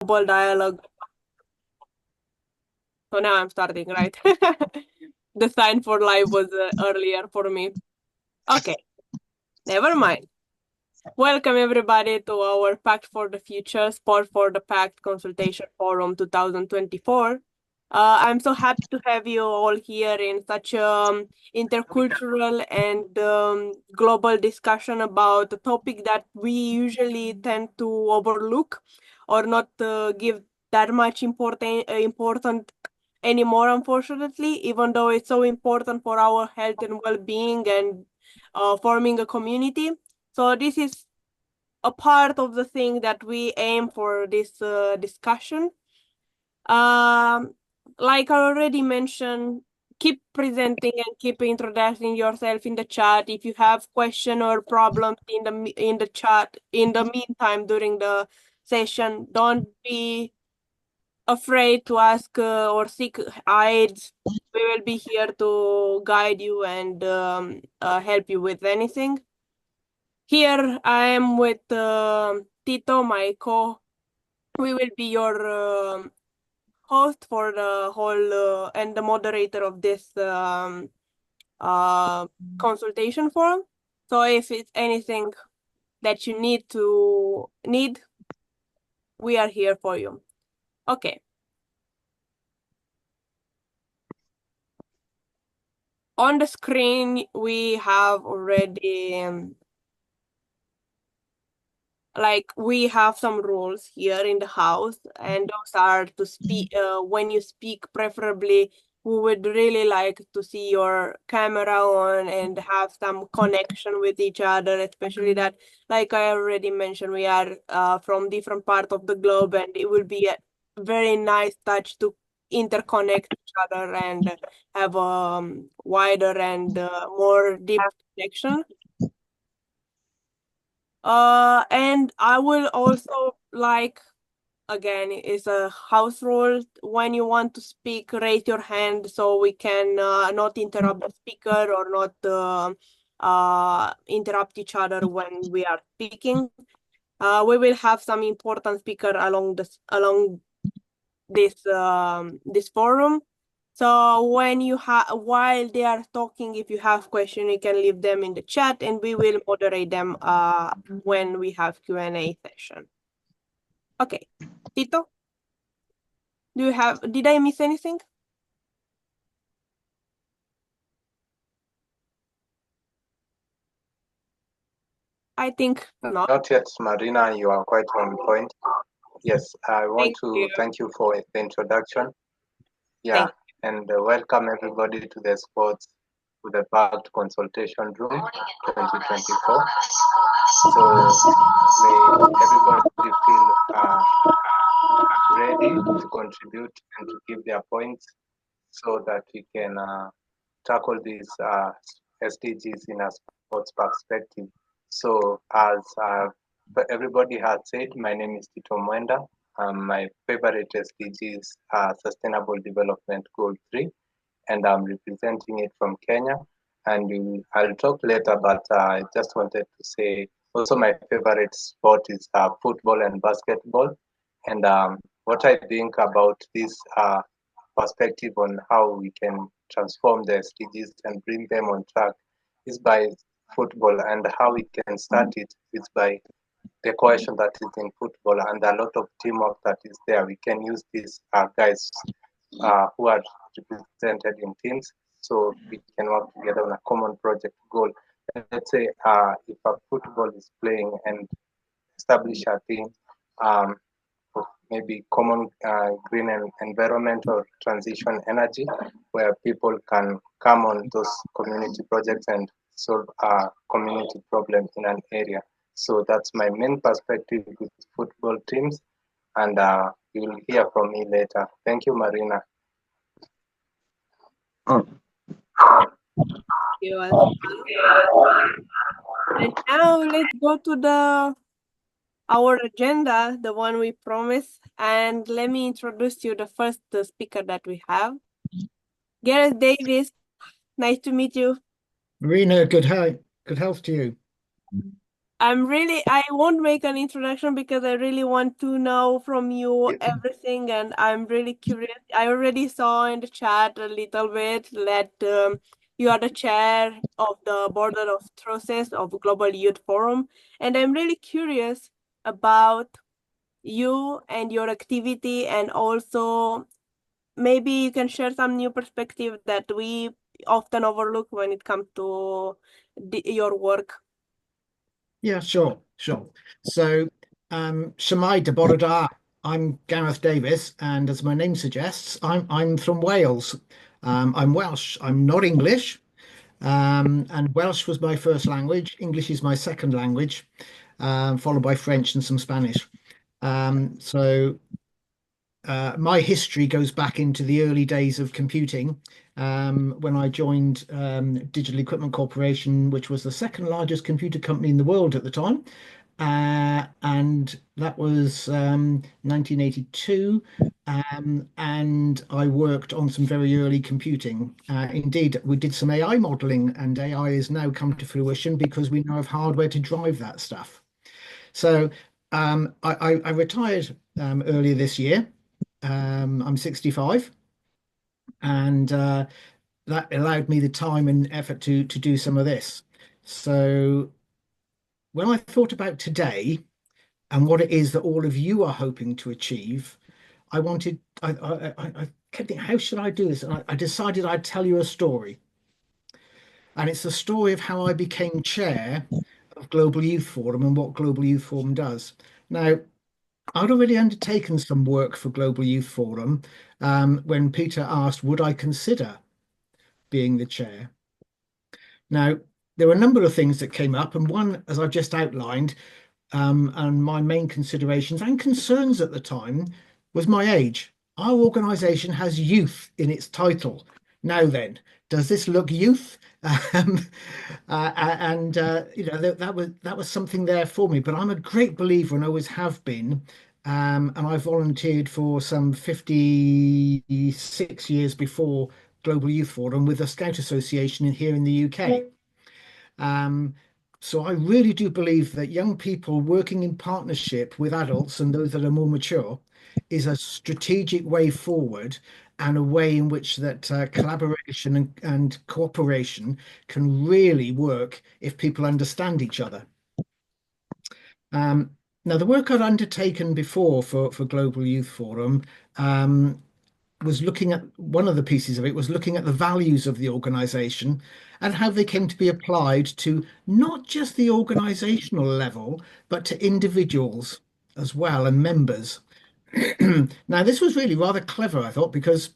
global dialogue. So now I'm starting, right? The sign for live was earlier for me. Okay, never mind. Welcome everybody to our Pact for the Future Sport for the Pact Consultation Forum 2024. I'm so happy to have you all here in such intercultural and global discussion about a topic that we usually tend to overlook or not give that much important anymore, unfortunately, even though it's so important for our health and well-being and forming a community. So this is a part of the thing that we aim for this discussion. Um, like I already mentioned, keep presenting and keep introducing yourself in the chat. If you have question or problems in the chat, in the meantime during the session, don't be afraid to ask or seek aids. We will be here to guide you and help you with anything. Here I am with Tito, my we will be your host for the whole and the moderator of this consultation forum. So if it's anything that you need, we are here for you. Okay. On the screen, we have already we have some rules here in the house, and those are to speak when you speak, preferably we would really like to see your camera on and have some connection with each other, especially that, like I already mentioned, we are from different parts of the globe, and it will be a very nice touch to interconnect each other and have a wider and more deep connection. And I will also like, again, it's a house rule. When you want to speak, raise your hand so we can not interrupt the speaker or not interrupt each other when we are speaking. We will have some important speaker along this forum. So while they are talking, if you have question, you can leave them in the chat, and we will moderate them when we have Q&A session. Okay, Tito, did I miss anything? I think not. Not yet, Marina. You are quite on point. Yes, I want to thank you for the introduction. Yeah, and welcome everybody to the sports, to the Pact Consultation Room 2024. So may everybody feel ready to contribute and to give their points so that we can tackle these SDGs in a sports perspective. So as everybody has said, my name is Tito Mwenda. My favorite SDG is Sustainable Development Goal 3, and I'm representing it from Kenya. And I'll talk later, but I just wanted to say also my favorite sport is football and basketball. And what I think about this perspective on how we can transform the SDGs and bring them on track is by football, and how we can start it is by the cohesion that is in football and a lot of teamwork that is there. We can use these guys who are represented in teams, so we can work together on a common project goal. Let's say if a football is playing and establish a team, maybe common green and environment or transition energy, where people can come on those community projects and solve a community problem in an area. So that's my main perspective with football teams, and you will hear from me later. Thank you, Marina. And now let's go to our agenda, the one we promised, and let me introduce you the first speaker that we have. Gareth Davis, nice to meet you. Marina, good health to you. I won't make an introduction because I really want to know from you everything, and I'm really curious. I already saw in the chat a little bit that you are the chair of the board of trustees of Global Youth Forum, and I'm really curious about you and your activity, and also maybe you can share some new perspective that we often overlook when it comes to your work. Yeah, sure, sure. So, Shemai de Borodah, I'm Gareth Davis, and as my name suggests, I'm from Wales. I'm Welsh. I'm not English, and Welsh was my first language. English is my second language, followed by French and some Spanish. So my history goes back into the early days of computing, when I joined Digital Equipment Corporation, which was the second largest computer company in the world at the time. And that was 1982. And I worked on some very early computing. Indeed, we did some AI modeling, and AI has now come to fruition because we now have hardware to drive that stuff. So I retired earlier this year. I'm 65, and that allowed me the time and effort to do some of this. So when I thought about today and what it is that all of you are hoping to achieve, I wanted I kept thinking, how should I do this? And I decided I'd tell you a story. And it's the story of how I became chair of Global Youth Forum and what Global Youth Forum does. Now, I'd already undertaken some work for Global Youth Forum when Peter asked, would I consider being the chair? Now, there were a number of things that came up, and one, as I've just outlined, and my main considerations and concerns at the time was my age. Our organisation has youth in its title. Now then, does this look youth? Um, that was something there for me. But I'm a great believer and always have been. And I volunteered for some 56 years before Global Youth Forum with the Scout Association here in the UK. Um, so I really do believe that young people working in partnership with adults and those that are more mature is a strategic way forward, and a way in which that collaboration and cooperation can really work if people understand each other. Now, the work I'd undertaken before for Global Youth Forum was looking at one of the pieces of it was looking at the values of the organization and how they came to be applied to not just the organizational level, but to individuals as well and members. Now, this was really rather clever, I thought, because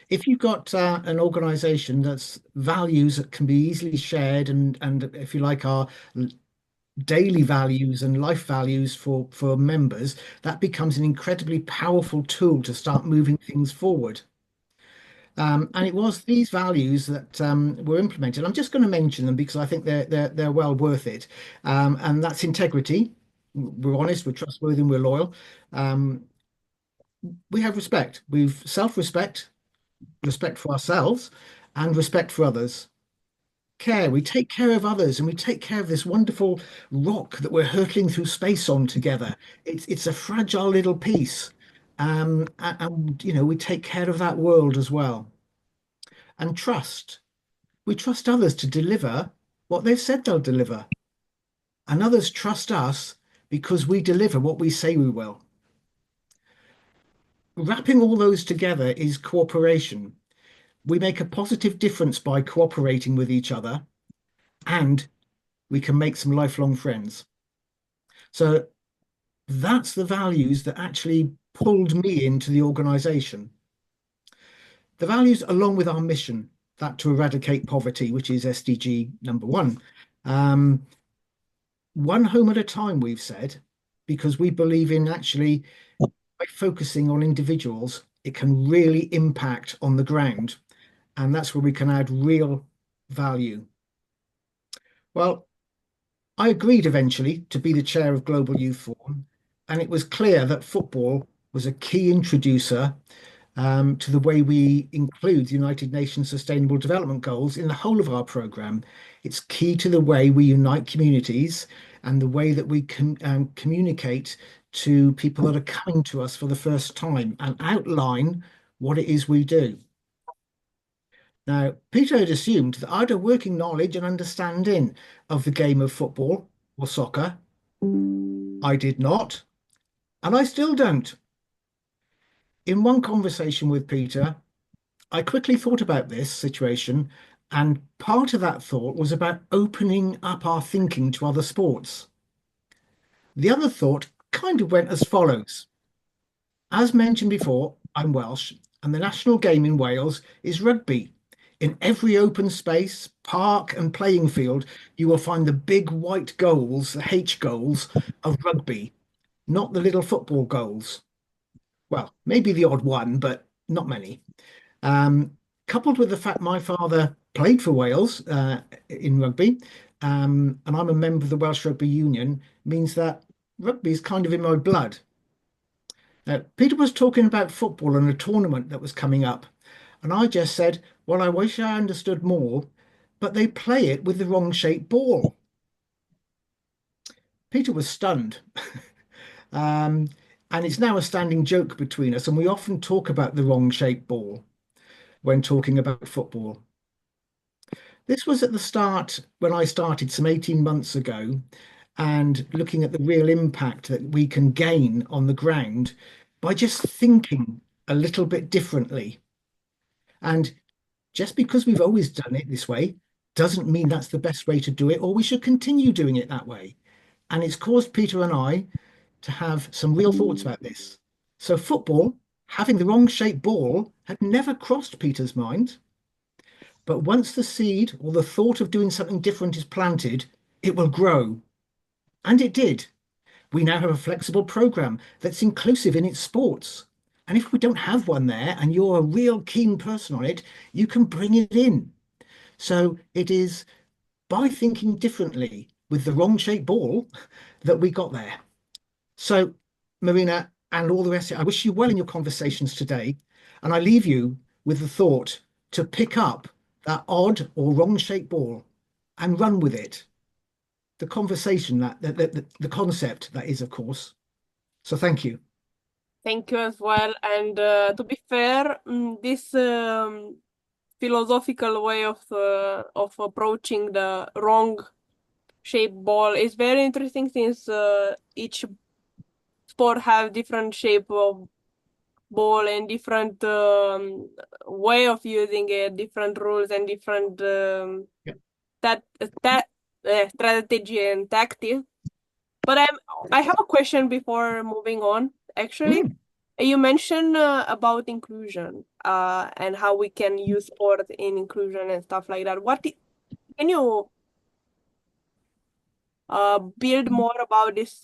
if you've got an organization that's values that can be easily shared, and if you like, are daily values and life values for members, that becomes an incredibly powerful tool to start moving things forward. And it was these values that were implemented. I'm just going to mention them because I think they're well worth it. And that's integrity. We're honest, we're trustworthy, and we're loyal. Um, we have respect. We've self-respect, respect for ourselves, and respect for others. Care. We take care of others, and we take care of this wonderful rock that we're hurtling through space on together. It's a fragile little piece. And we take care of that world as well. And trust. We trust others to deliver what they've said they'll deliver. And others trust us because we deliver what we say we will. Wrapping all those together is cooperation. We make a positive difference by cooperating with each other, and we can make some lifelong friends. So that's the values that actually pulled me into the organization. The values, along with our mission, that to eradicate poverty, which is SDG number one. One home at a time, we've said, because we believe in actually by focusing on individuals, it can really impact on the ground. And that's where we can add real value. Well, I agreed eventually to be the chair of Global Youth Forum, and it was clear that football was a key introducer to the way we include the United Nations Sustainable Development Goals in the whole of our program. It's key to the way we unite communities and the way that we can communicate to people that are coming to us for the first time and outline what it is we do. Now, Peter had assumed that I had a working knowledge and understanding of the game of football or soccer. I did not, and I still don't. In one conversation with Peter, I quickly thought about this situation, and part of that thought was about opening up our thinking to other sports. The other thought kind of went as follows. As mentioned before, I'm Welsh, and the national game in Wales is rugby. In every open space, park, and playing field, you will find the big white goals, the H goals of rugby, not the little football goals. Well, maybe the odd one, but not many. Coupled with the fact my father played for Wales in rugby, and I'm a member of the Welsh Rugby Union, means that rugby is kind of in my blood. Now, Peter was talking about football and a tournament that was coming up, and I just said, well, I wish I understood more, but they play it with the wrong shaped ball. Peter was stunned. Um, and it's now a standing joke between us, and we often talk about the wrong shaped ball when talking about football. This was at the start when I started some 18 months ago and looking at the real impact that we can gain on the ground by just thinking a little bit differently. And just because we've always done it this way doesn't mean that's the best way to do it, or we should continue doing it that way. And it's caused Peter and I to have some real thoughts about this. So football, having the wrong shaped ball, had never crossed Peter's mind. But once the seed or the thought of doing something different is planted, it will grow. And it did. We now have a flexible program that's inclusive in its sports. And if we don't have one there and you're a real keen person on it, you can bring it in. So it is by thinking differently with the wrong shaped ball that we got there. So, Marina and all the rest of it, I wish you well in your conversations today. And I leave you with the thought to pick up that odd or wrong shaped ball and run with it. The conversation, the concept that is, of course. So thank you. Thank you as well. And to be fair, this philosophical way of approaching the wrong shaped ball is very interesting since each sport have different shape of ball and different way of using it, different rules and different Yep. strategy and tactics. But I have a question before moving on. Actually, you mentioned about inclusion and how we can use sport in inclusion and stuff like that. Can you build more about this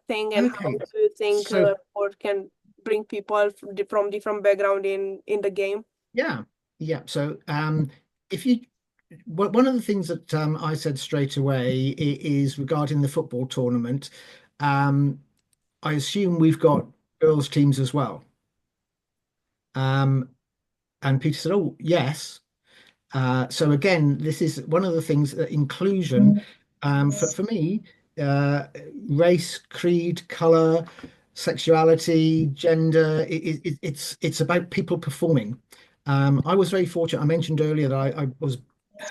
thing and how Okay. do you think So sport can bring people from different background in the game? yeah, yeah. So if you one of the things that I said straight away is regarding the football tournament. Um, I assume we've got girls' teams as well. And Peter said, "Oh, yes." So again, this is one of the things that inclusion, for me, uh, race, creed, color, sexuality, gender, it's about people performing. I was very fortunate. I mentioned earlier that I was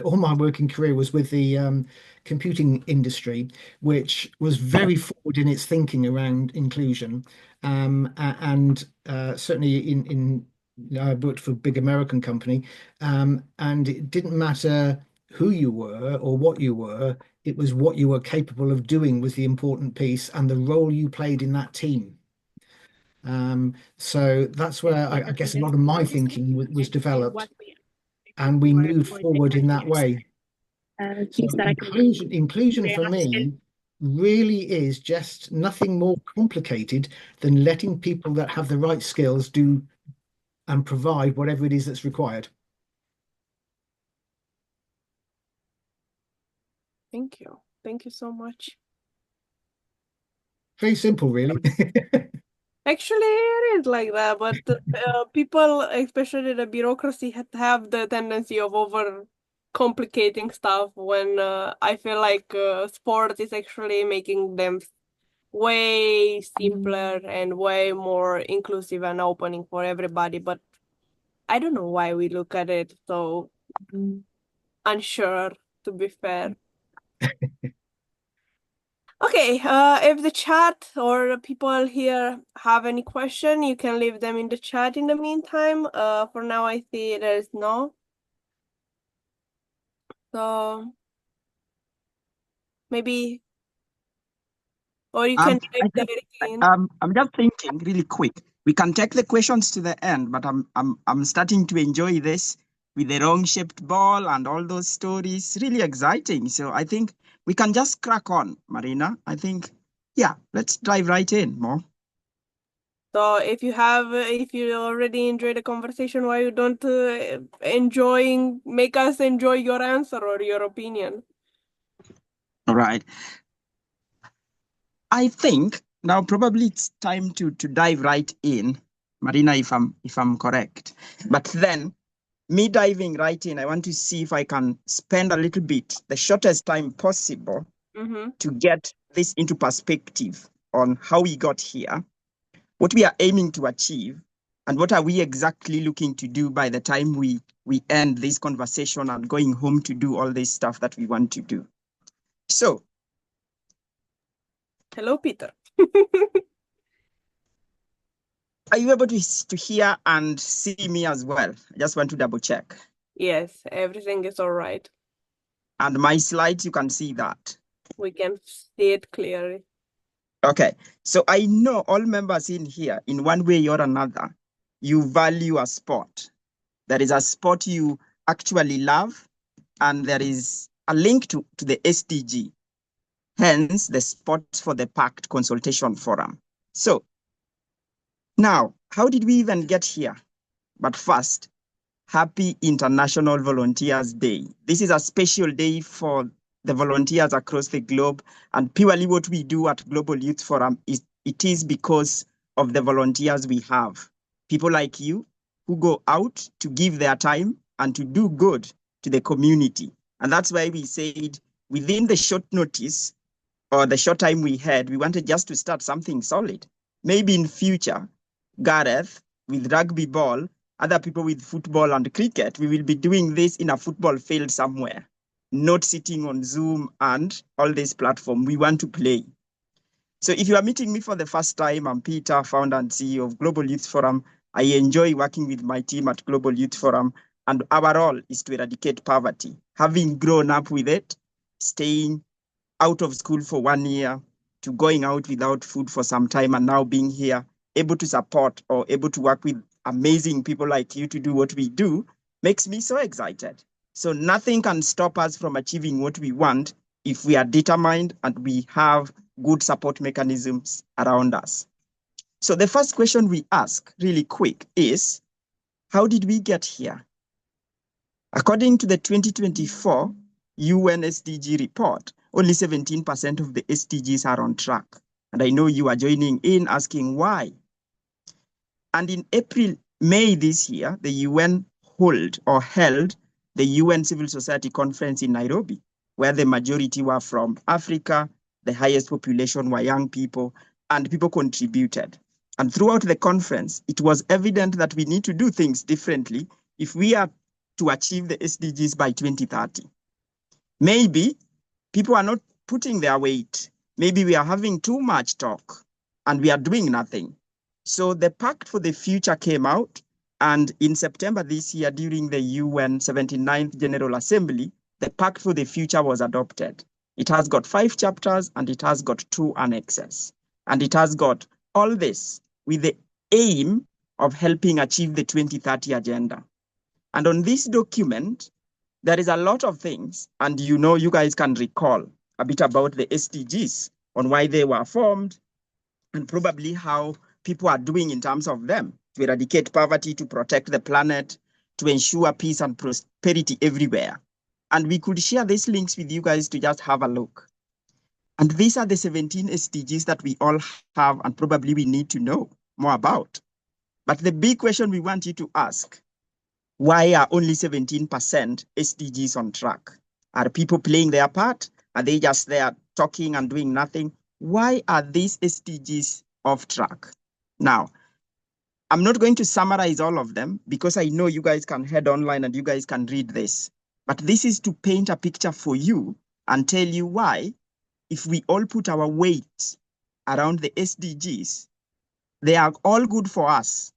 all my working career was with the computing industry, which was very forward in its thinking around inclusion, and certainly in I worked for a big American company, and it didn't matter who you were or what you were, it was what you were capable of doing was the important piece and the role you played in that team. So that's where I guess a lot of my thinking was developed, and we moved forward in that way. So inclusion for me really is just nothing more complicated than letting people that have the right skills do and provide whatever it is that's required. Thank you. Thank you so much. Very simple, really. Actually, it is like that, but people, especially the bureaucracy, have the tendency of over complicating stuff when I feel like sport is actually making them way simpler and way more inclusive and opening for everybody. But I don't know why we look at it so unsure, to be fair. Okay, if the chat or people here have any question, you can leave them in the chat in the meantime. For now, I see there's no. So maybe, or you can I type think directly in. I'm just thinking really quick. We can take the questions to the end, but I'm starting to enjoy this with the wrong-shaped ball and all those stories. Really exciting. So I think we can just crack on, Marina. I think, yeah, let's dive right in more. So if you already enjoy the conversation, why you don't make us enjoy your answer or your opinion? All right. I think now probably it's time to dive right in, Marina, if I'm correct. But then me diving right in, I want to see if I can spend a little bit, the shortest time possible, to get this into perspective on how we got here, what we are aiming to achieve, and what are we exactly looking to do by the time we end this conversation and going home to do all this stuff that we want to do. So, hello, Peter. are you able to hear and see me as well? I just want to double check. Yes, everything is all right. And my slides, you can see that. We can see it clearly. Okay, so I know all members in here, in one way or another, you value a sport. There is a sport you actually love, and there is a link to the SDG, hence the Sports for the Pact Consultation Forum. So now, how did we even get here? But first, happy International Volunteers Day. This is a special day for the volunteers across the globe, and purely what we do at Global Youth Forum is it is because of the volunteers we have. People like you who go out to give their time and to do good to the community. And that's why we said within the short notice or the short time we had, we wanted just to start something solid. Maybe in future, Gareth with rugby ball, other people with football and cricket, we will be doing this in a football field somewhere, not sitting on Zoom and all this platform. We want to play. So if you are meeting me for the first time, I'm Peter, founder and CEO of Global Youth Forum. I enjoy working with my team at Global Youth Forum, and our role is to eradicate poverty. Having grown up with it, staying out of school for 1 year, to going out without food for some time, and now being here, able to support or able to work with amazing people like you to do what we do, makes me so excited. So nothing can stop us from achieving what we want if we are determined and we have good support mechanisms around us. So the first question we ask really quick is, how did we get here? According to the 2024 UN SDG report, only 17% of the SDGs are on track. And I know you are joining in asking why. And in May this year, the UN held the UN Civil Society Conference in Nairobi, where the majority were from Africa, the highest population were young people, and people contributed. And throughout the conference, it was evident that we need to do things differently if we are to achieve the SDGs by 2030. Maybe people are not putting their weight. Maybe we are having too much talk and we are doing nothing. So the Pact for the Future came out, and in September this year, during the UN 79th General Assembly, the Pact for the Future was adopted. It has got 5 chapters and it has got 2 annexes. And it has got all this with the aim of helping achieve the 2030 agenda. And on this document, there is a lot of things, and you know, you guys can recall a bit about the SDGs, on why they were formed, and probably how people are doing in terms of them, to eradicate poverty, to protect the planet, to ensure peace and prosperity everywhere. And we could share these links with you guys to just have a look. And these are the 17 SDGs that we all have and probably we need to know. more about. But the big question we want you to ask, why are only 17% SDGs on track? Are people playing their part? Are they just there talking and doing nothing? Why are these SDGs off track? Now, I'm not going to summarize all of them because I know you guys can head online and you guys can read this. But this is to paint a picture for you and tell you why, if we all put our weight around the SDGs, they are all good for us.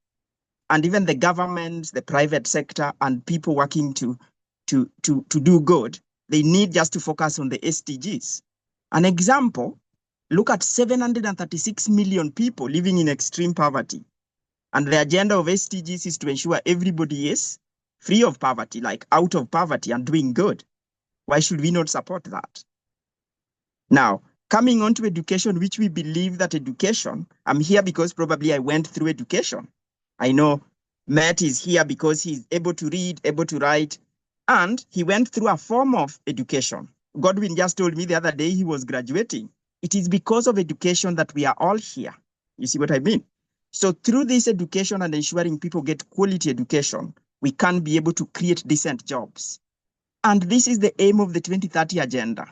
And even the government, the private sector, and people working to do good, they need just to focus on the SDGs. An example, look at 736 million people living in extreme poverty. And the agenda of SDGs is to ensure everybody is free of poverty, like out of poverty and doing good. Why should we not support that? Now, coming on to education, which we believe that education, I'm here because probably I went through education. I know Matt is here because he's able to read, able to write, and he went through a form of education. Godwin just told me the other day he was graduating. It is because of education that we are all here. You see what I mean? So through this education and ensuring people get quality education, we can be able to create decent jobs. And this is the aim of the 2030 agenda.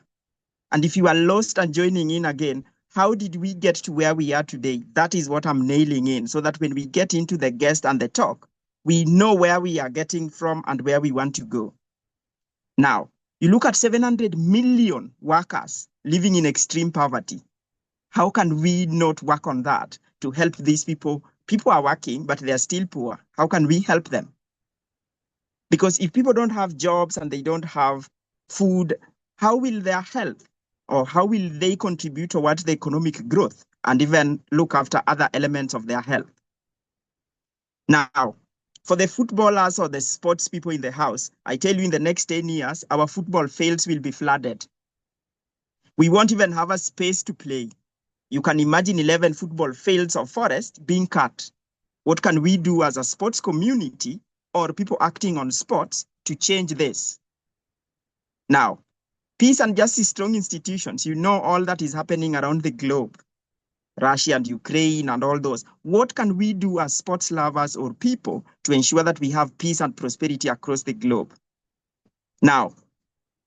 And if you are lost and joining in again, how did we get to where we are today? That is what I'm nailing in, so that when we get into the guest and the talk, we know where we are getting from and where we want to go. Now, you look at 700 million workers living in extreme poverty. How can we not work on that to help these people? People are working, but they are still poor. How can we help them? Because if people don't have jobs and they don't have food, how will their health, or how will they contribute towards the economic growth and even look after other elements of their health? Now, for the footballers or the sports people in the house, I tell you in the next 10 years, our football fields will be flooded. We won't even have a space to play. You can imagine 11 football fields of forest being cut. What can we do as a sports community or people acting on sports to change this? Now, peace and justice strong institutions, you know all that is happening around the globe, Russia and Ukraine and all those. What can we do as sports lovers or people to ensure that we have peace and prosperity across the globe? Now,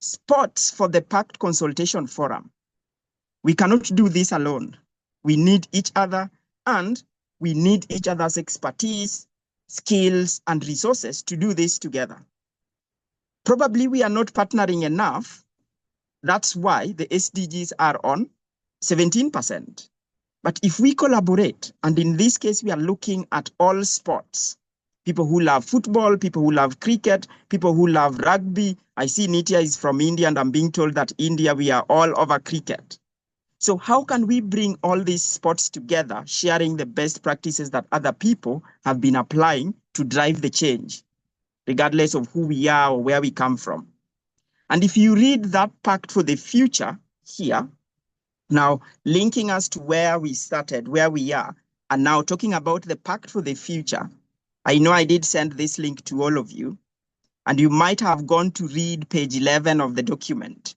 sports for the Pact Consultation Forum. We cannot do this alone. We need each other, and we need each other's expertise, skills, and resources to do this together. Probably we are not partnering enough. That's why the SDGs are on 17%. But if we collaborate, and in this case, we are looking at all sports, people who love football, people who love cricket, people who love rugby. I see Nitya is from India, and I'm being told that India, we are all over cricket. So how can we bring all these sports together, sharing the best practices that other people have been applying to drive the change, regardless of who we are or where we come from? And if you read that Pact for the Future here, now linking us to where we started, where we are, and now talking about the Pact for the Future, I know I did send this link to all of you, and you might have gone to read page 11 of the document.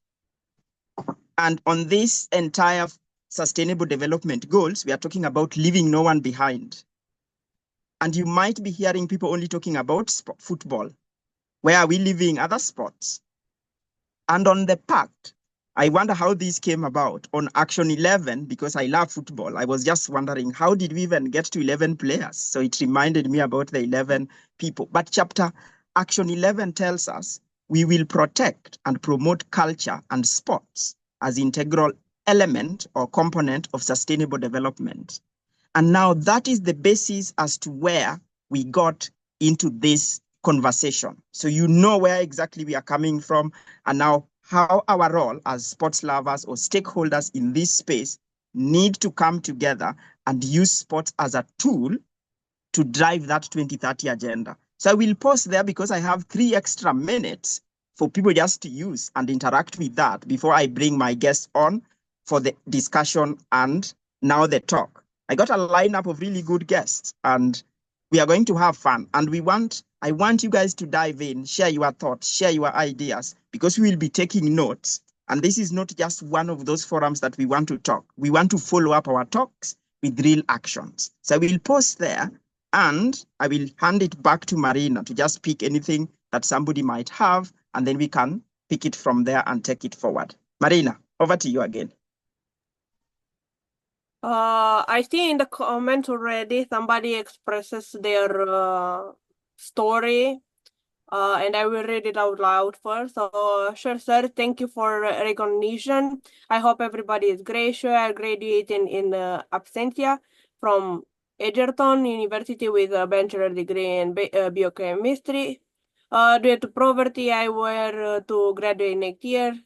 And on this entire Sustainable Development Goals, we are talking about leaving no one behind. And you might be hearing people only talking about football. Where are we leaving other sports? And on the Pact, I wonder how this came about. On Action 11, because I love football, I was just wondering, how did we even get to 11 players? So it reminded me about the 11 people. But Action 11 tells us we will protect and promote culture and sports as integral element or component of sustainable development. And now that is the basis as to where we got into this conversation. So you know where exactly we are coming from, and now how our role as sports lovers or stakeholders in this space need to come together and use sports as a tool to drive that 2030 agenda. So I will pause there because I have 3 extra minutes for people just to use and interact with that before I bring my guests on for the discussion and now the talk. I got a lineup of really good guests, and we are going to have fun. And I want you guys to dive in, share your thoughts, share your ideas, because we will be taking notes. And this is not just one of those forums that we want to talk. We want to follow up our talks with real actions. So I will pause there and I will hand it back to Marina to just pick anything that somebody might have, and then we can pick it from there and take it forward. Marina, over to you again. I see in the comments already somebody expresses their story, and I will read it out loud first. So, sure, sir, thank you for recognition. I hope everybody is great. Sure, I graduated in absentia from Egerton University with a bachelor degree in biochemistry. Due to poverty, I were to graduate next year.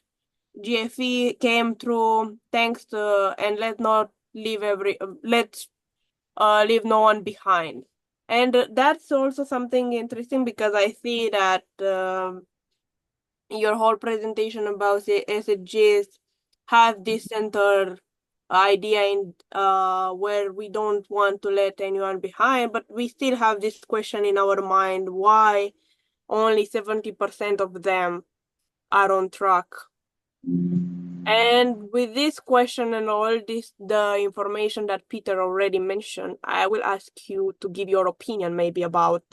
GFE came through, thanks to, and let's leave no one behind. And that's also something interesting because I see that your whole presentation about the SDGs have this center idea in where we don't want to let anyone behind, but we still have this question in our mind: why only 70% of them are on track? And with this question and all this, the information that Peter already mentioned, I will ask you to give your opinion maybe about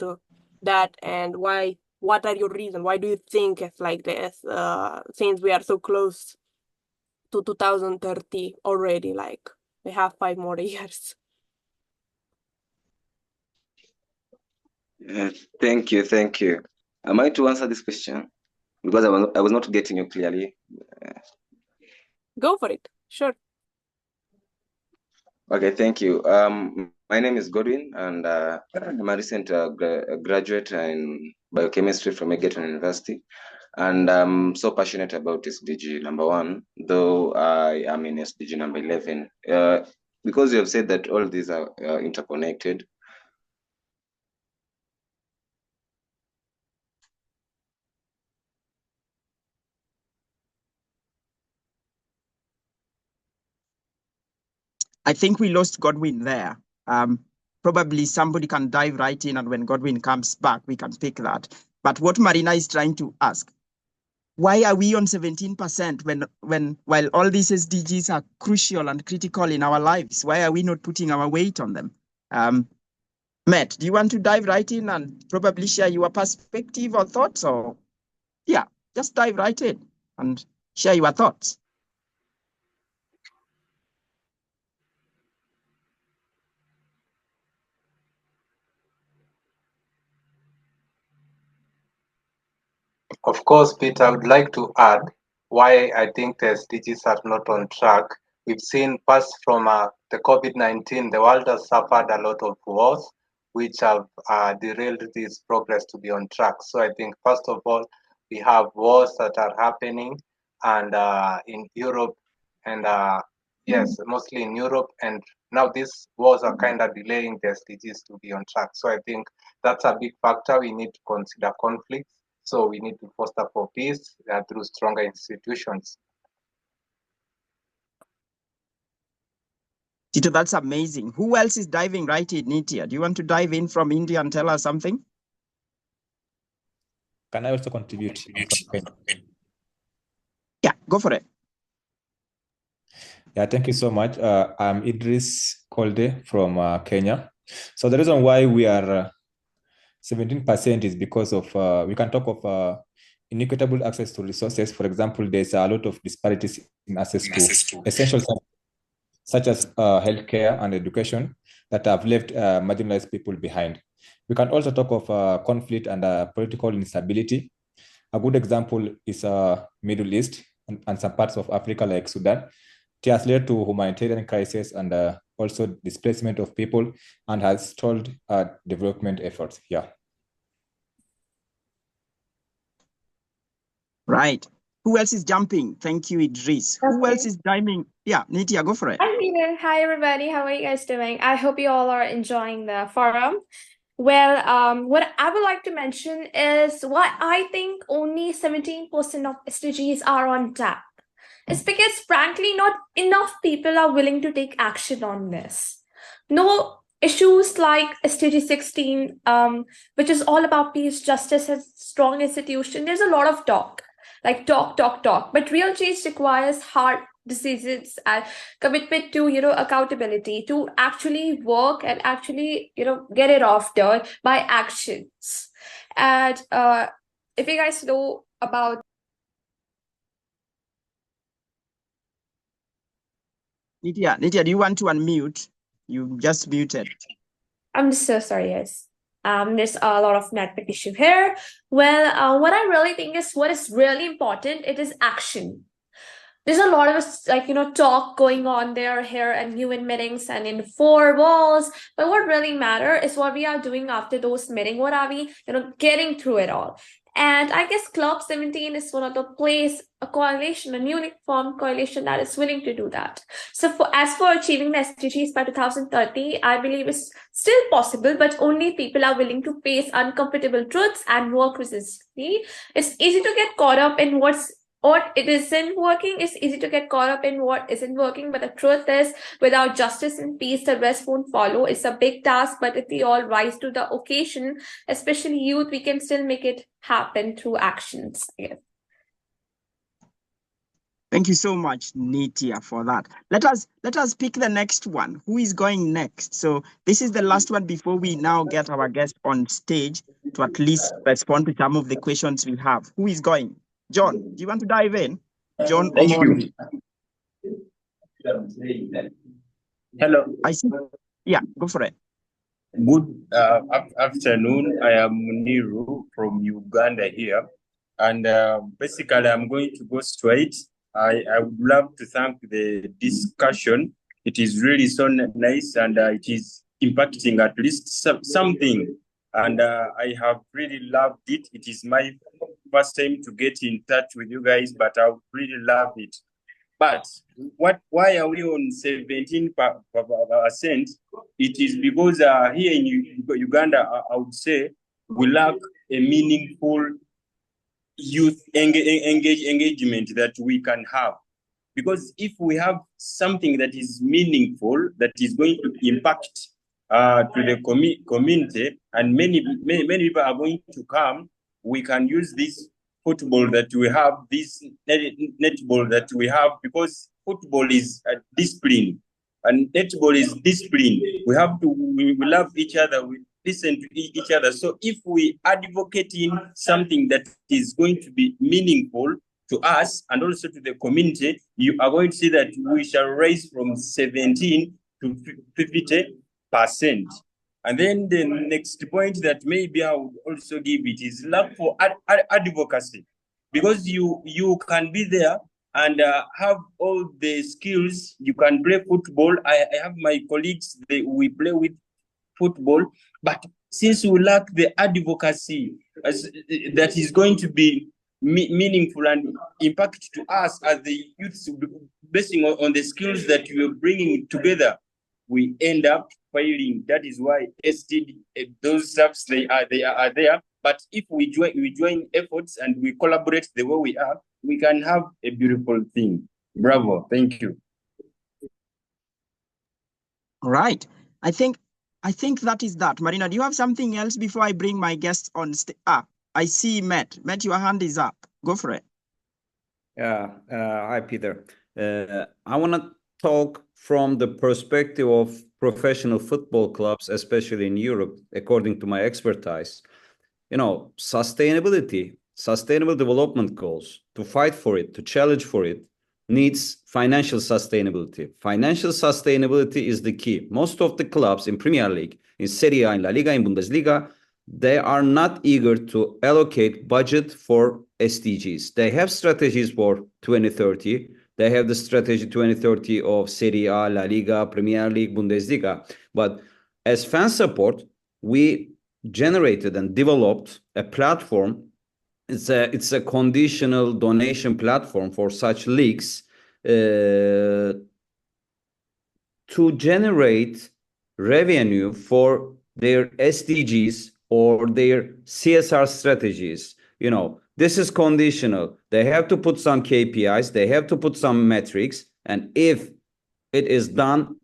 that and why. What are your reasons? Why do you think it's like this? Since we are so close to 2030 already, like we have 5 more years. Thank you. Am I to answer this question? Because I was not getting you clearly. Go for it. Sure. Okay, thank you. My name is Godwin, and I'm a recent graduate in biochemistry from Egerton University. And I'm so passionate about SDG number 1, though I am in SDG number 11. Because you have said that all these are interconnected. I think we lost Godwin there. Probably somebody can dive right in, and when Godwin comes back, we can pick that. But what Marina is trying to ask, why are we on 17% while all these SDGs are crucial and critical in our lives? Why are we not putting our weight on them? Matt, do you want to dive right in and probably share your perspective or thoughts? Or yeah, just dive right in and share your thoughts. Of course, Peter, I would like to add why I think the SDGs are not on track. We've seen past from the COVID-19, the world has suffered a lot of wars, which have derailed this progress to be on track. So I think, first of all, we have wars that are happening and in Europe and yes, mostly in Europe. And now these wars are kind of delaying the SDGs to be on track. So I think that's a big factor. We need to consider conflicts. So we need to foster for peace through stronger institutions. Tito, that's amazing. Who else is diving right in, Nitya? Do you want to dive in from India and tell us something? Can I also contribute? Yeah, go for it. Yeah, thank you so much. I'm Idris Kolde from Kenya. So the reason why we are 17% is because of, we can talk of inequitable access to resources. For example, there's a lot of disparities in access to essential services such as healthcare and education that have left marginalized people behind. We can also talk of conflict and political instability. A good example is Middle East and some parts of Africa like Sudan. It has led to humanitarian crisis and also displacement of people and has stalled development efforts here. Right. Who else is jumping? Thank you, Idris. Okay. Who else is diving? Yeah, Nitya, go for it. Hi, Peter. Hi, everybody. How are you guys doing? I hope you all are enjoying the forum. Well, what I would like to mention is why I think only 17% of SDGs are on tap. It's because, frankly, not enough people are willing to take action on this. No issues like SDG 16, which is all about peace, justice, and strong institution. There's a lot of talk, like talk, but real change requires hard decisions and commitment to, accountability to actually work and actually, get it off done by actions. And if you guys know about Nitya, do you want to unmute? You just muted. I'm so sorry, guys. There's a lot of network issue here. Well, what I really think is what is really important, it is action. There's a lot of talk going on here and human meetings and in four walls. But what really matter is what we are doing after those meetings. What are we, getting through it all? And I guess Club 17 is one of the place, a coalition, a newly formed coalition that is willing to do that. So as for achieving the SDGs by 2030, I believe it's still possible, but only people are willing to face uncomfortable truths and work resistantly. It's easy to get caught up in what it isn't working. It's easy to get caught up in what isn't working, but the truth is, without justice and peace, the rest won't follow. It's a big task, but if we all rise to the occasion, especially youth, we can still make it happen through actions. Yeah. Thank you so much, Nitya, for that. Let us pick the next one. Who is going next? So this is the last one before we now get our guest on stage to at least respond to some of the questions we have. Who is going? John, do you want to dive in? John Omondi. Hello. I see. Yeah, go for it. Good afternoon. I am Muniru from Uganda here. And basically, I'm going to go straight. I would love to thank the discussion. It is really so nice and it is impacting at least something. And I have really loved it. It is my first time to get in touch with you guys, but I would really love it. But why are we on 17%? It is because here in Uganda, I would say we lack a meaningful youth engagement that we can have. Because if we have something that is meaningful, that is going to impact to the community, and many people are going to come, we can use this football that we have, this netball that we have, because football is a discipline and netball is discipline. We love each other, we listen to each other. So if we advocate in something that is going to be meaningful to us and also to the community, you are going to see that we shall rise from 17 to 50%. And then the next point that maybe I would also give it is love for advocacy, because you can be there and have all the skills. You can play football. I have my colleagues, we play with football, but since we lack the advocacy that is going to be meaningful and impact to us as the youth, basing on the skills that we are bringing together, we end up failing. That is why those steps they are there. But if we join efforts and we collaborate the way we are, we can have a beautiful thing. Bravo! Thank you. All right. I think that is that. Marina, do you have something else before I bring my guests on stage? I see Matt. Matt, your hand is up. Go for it. Yeah. Hi, Peter. I want to talk from the perspective of professional football clubs, especially in Europe, according to my expertise. Sustainability, sustainable development goals, to fight for it, to challenge for it, needs financial sustainability. Financial sustainability is the key. Most of the clubs in Premier League, in Serie A, in La Liga, in Bundesliga, they are not eager to allocate budget for SDGs. They have strategies for 2030. They have the strategy 2030 of Serie A, La Liga, Premier League, Bundesliga. But as fan support, we generated and developed a platform. It's a conditional donation platform for such leagues to generate revenue for their SDGs or their CSR strategies. This is conditional. They have to put some KPIs, they have to put some metrics, and if it is done,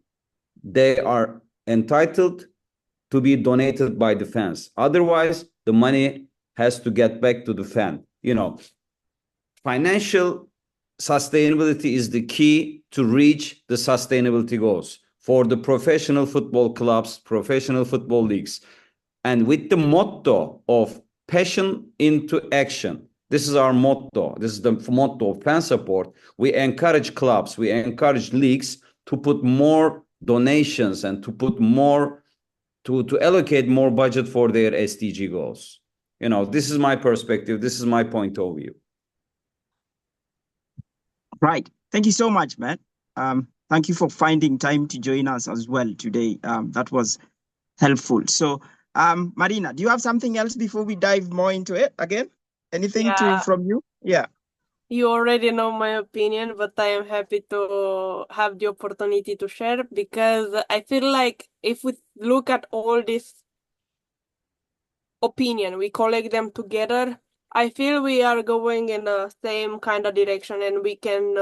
they are entitled to be donated by the fans. Otherwise, the money has to get back to the fan. Financial sustainability is the key to reach the sustainability goals for the professional football clubs, professional football leagues. And with the motto of passion into action, this is our motto. This is the motto of fan support. We encourage clubs, we encourage leagues to put more donations and to put more, to allocate more budget for their SDG goals. You know, this is my perspective. This is my point of view. Right. Thank you so much, Matt. Thank you for finding time to join us as well today. That was helpful. So, Marina, do you have something else before we dive more into it again? Anything from you? Yeah. You already know my opinion, but I am happy to have the opportunity to share, because I feel like if we look at all this opinion, we collect them together, I feel we are going in the same kind of direction, and we can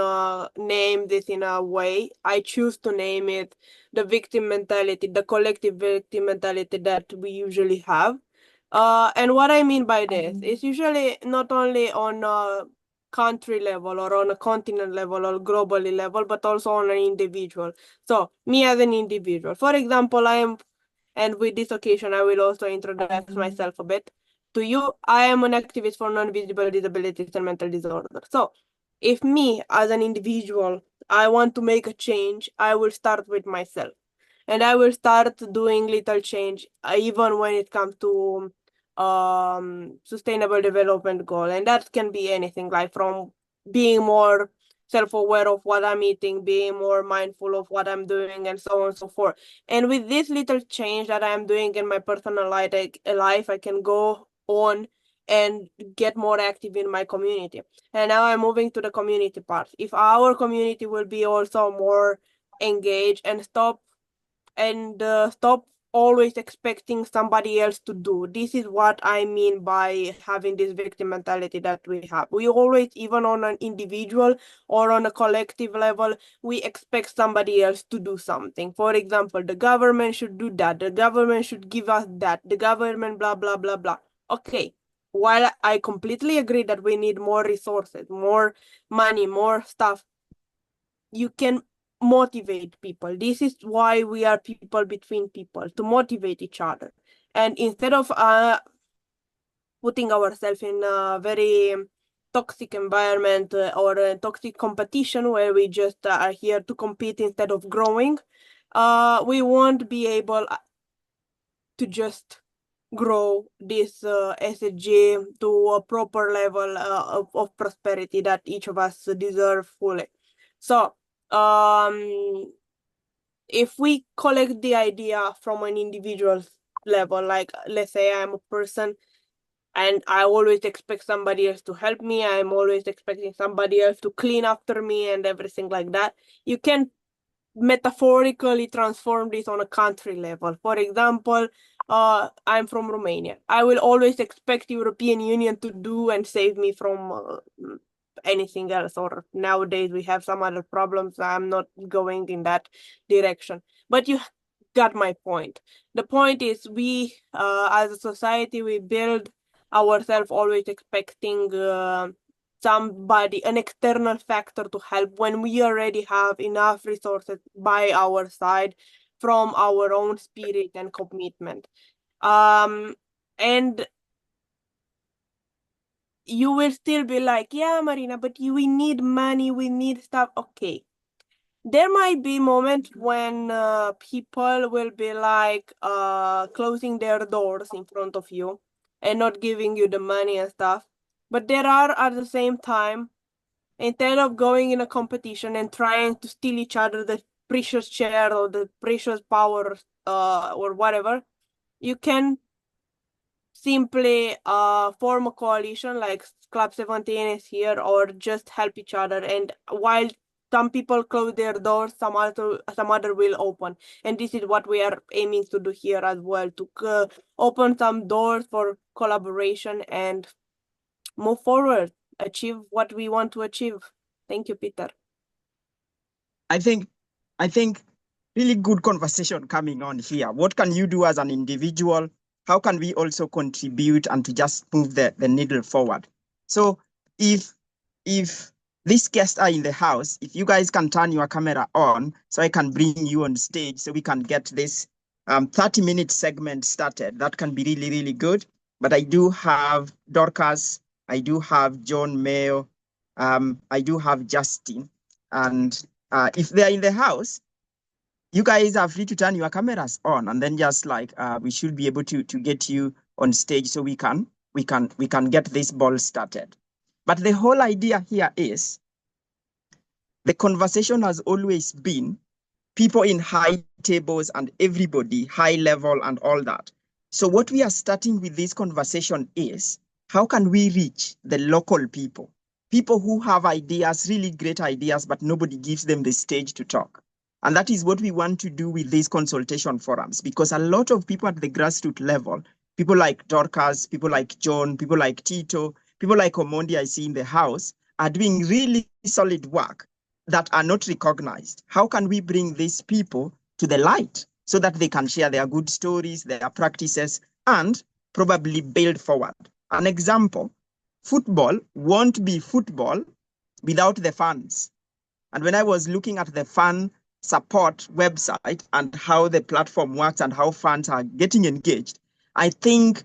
name this in a way. I choose to name it the victim mentality, the collective victim mentality that we usually have. And what I mean by this is usually not only on a country level or on a continent level or globally level, but also on an individual. So me as an individual, for example, and with this occasion, I will also introduce myself a bit to you. I am an activist for non-visible disabilities and mental disorders. So if me as an individual, I want to make a change, I will start with myself. And I will start doing little change, even when it comes to sustainable development goal. And that can be anything, like from being more self-aware of what I'm eating, being more mindful of what I'm doing, and so on and so forth. And with this little change that I'm doing in my personal life, I can go on and get more active in my community. And now I'm moving to the community part. If our community will be also more engaged and stop always expecting somebody else to do. This is what I mean by having this victim mentality that we have. We always, even on an individual or on a collective level, we expect somebody else to do something. For example, the government should do that. The government should give us that. The government, blah, blah, blah, blah. Okay. While I completely agree that we need more resources, more money, more stuff, you can motivate people. This is why we are people between people, to motivate each other. And instead of putting ourselves in a very toxic environment or a toxic competition where we just are here to compete instead of growing, we won't be able to just grow this SDG to a proper level of prosperity that each of us deserve fully. So if we collect the idea from an individual level, like let's say I'm a person and I always expect somebody else to help me, I'm always expecting somebody else to clean after me and everything like that, you can metaphorically transform this on a country level. For example, I'm from Romania. I will always expect European Union to do and save me from anything else, or nowadays we have some other problems. I'm not going in that direction, but you got my point. The point is we as a society, we build ourselves always expecting somebody, an external factor to help, when we already have enough resources by our side from our own spirit and commitment. And you will still be like, yeah, Marina, but we need money, we need stuff. Okay. There might be moments when people will be like closing their doors in front of you and not giving you the money and stuff. But there are, at the same time, instead of going in a competition and trying to steal each other the precious share or the precious power or whatever, you can simply form a coalition like Club 17 is here, or just help each other. And while some people close their doors, some other will open. And this is what we are aiming to do here as well, to open some doors for collaboration and move forward, achieve what we want to achieve. Thank you, Peter. I think really good conversation coming on here. What can you do as an individual? How can we also contribute and to just move the needle forward? So if these guests are in the house. If you guys can turn your camera on so I can bring you on stage so we can get this 30-minute segment started, that can be really, really good. But I do have Dorcas, I do have John Mayo, I do have Justin. And if they're in the house, you guys are free to turn your cameras on, and then just like we should be able to get you on stage so we can get this ball started. But the whole idea here is the conversation has always been people in high tables and everybody high level and all that. So what we are starting with this conversation is how can we reach the local people who have ideas, really great ideas, but nobody gives them the stage to talk. And that is what we want to do with these consultation forums, because a lot of people at the grassroots level, people like Dorcas, people like John, people like Tito, people like Omondi I see in the house, are doing really solid work that are not recognized. How can we bring these people to the light so that they can share their good stories, their practices, and probably build forward? An example, football won't be football without the fans. And when I was looking at the fan support website and how the platform works and how fans are getting engaged, I think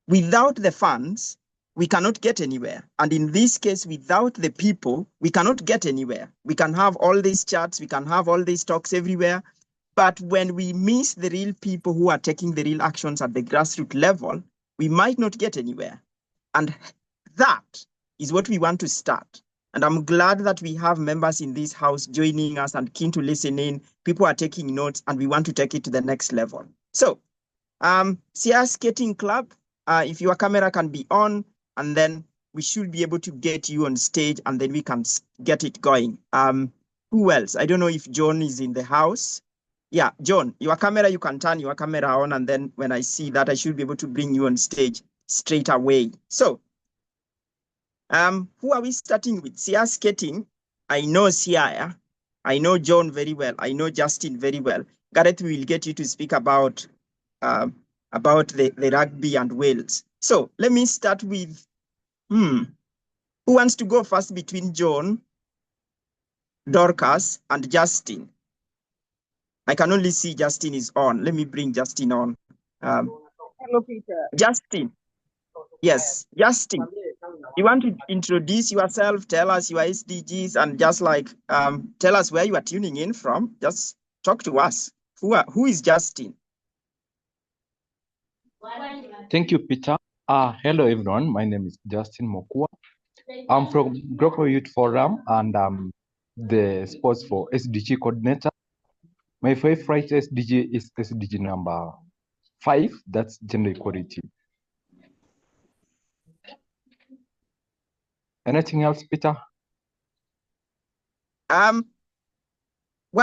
without the fans, we cannot get anywhere. And in this case, without the people, we cannot get anywhere. We can have all these chats, we can have all these talks everywhere. But when we miss the real people who are taking the real actions at the grassroots level, we might not get anywhere. And that is what we want to start. And I'm glad that we have members in this house joining us and keen to listen in. People are taking notes and we want to take it to the next level. So, Sierra Skating Club, if your camera can be on, and then we should be able to get you on stage and then we can get it going. Who else? I don't know if John is in the house. Yeah, John, your camera, you can turn your camera on, and then when I see that, I should be able to bring you on stage straight away. So, who are we starting with? Sierra Skating. I know Sierra. I know John very well. I know Justin very well. Gareth will get you to speak about the rugby and Wales. So let me start with, who wants to go first between John, Dorcas, and Justin? I can only see Justin is on. Let me bring Justin on. Hello, Peter. Justin. Yes, Justin. You want to introduce yourself, tell us your SDGs, and just like tell us where you are tuning in from. Just talk to us. Who is Justin? Thank you, Peter. Hello, everyone. My name is Justin Mokua. I'm from Global Youth Forum, and I'm the Sports for SDG coordinator. My favorite SDG is SDG number 5. That's gender equality. Anything else, Peter? Why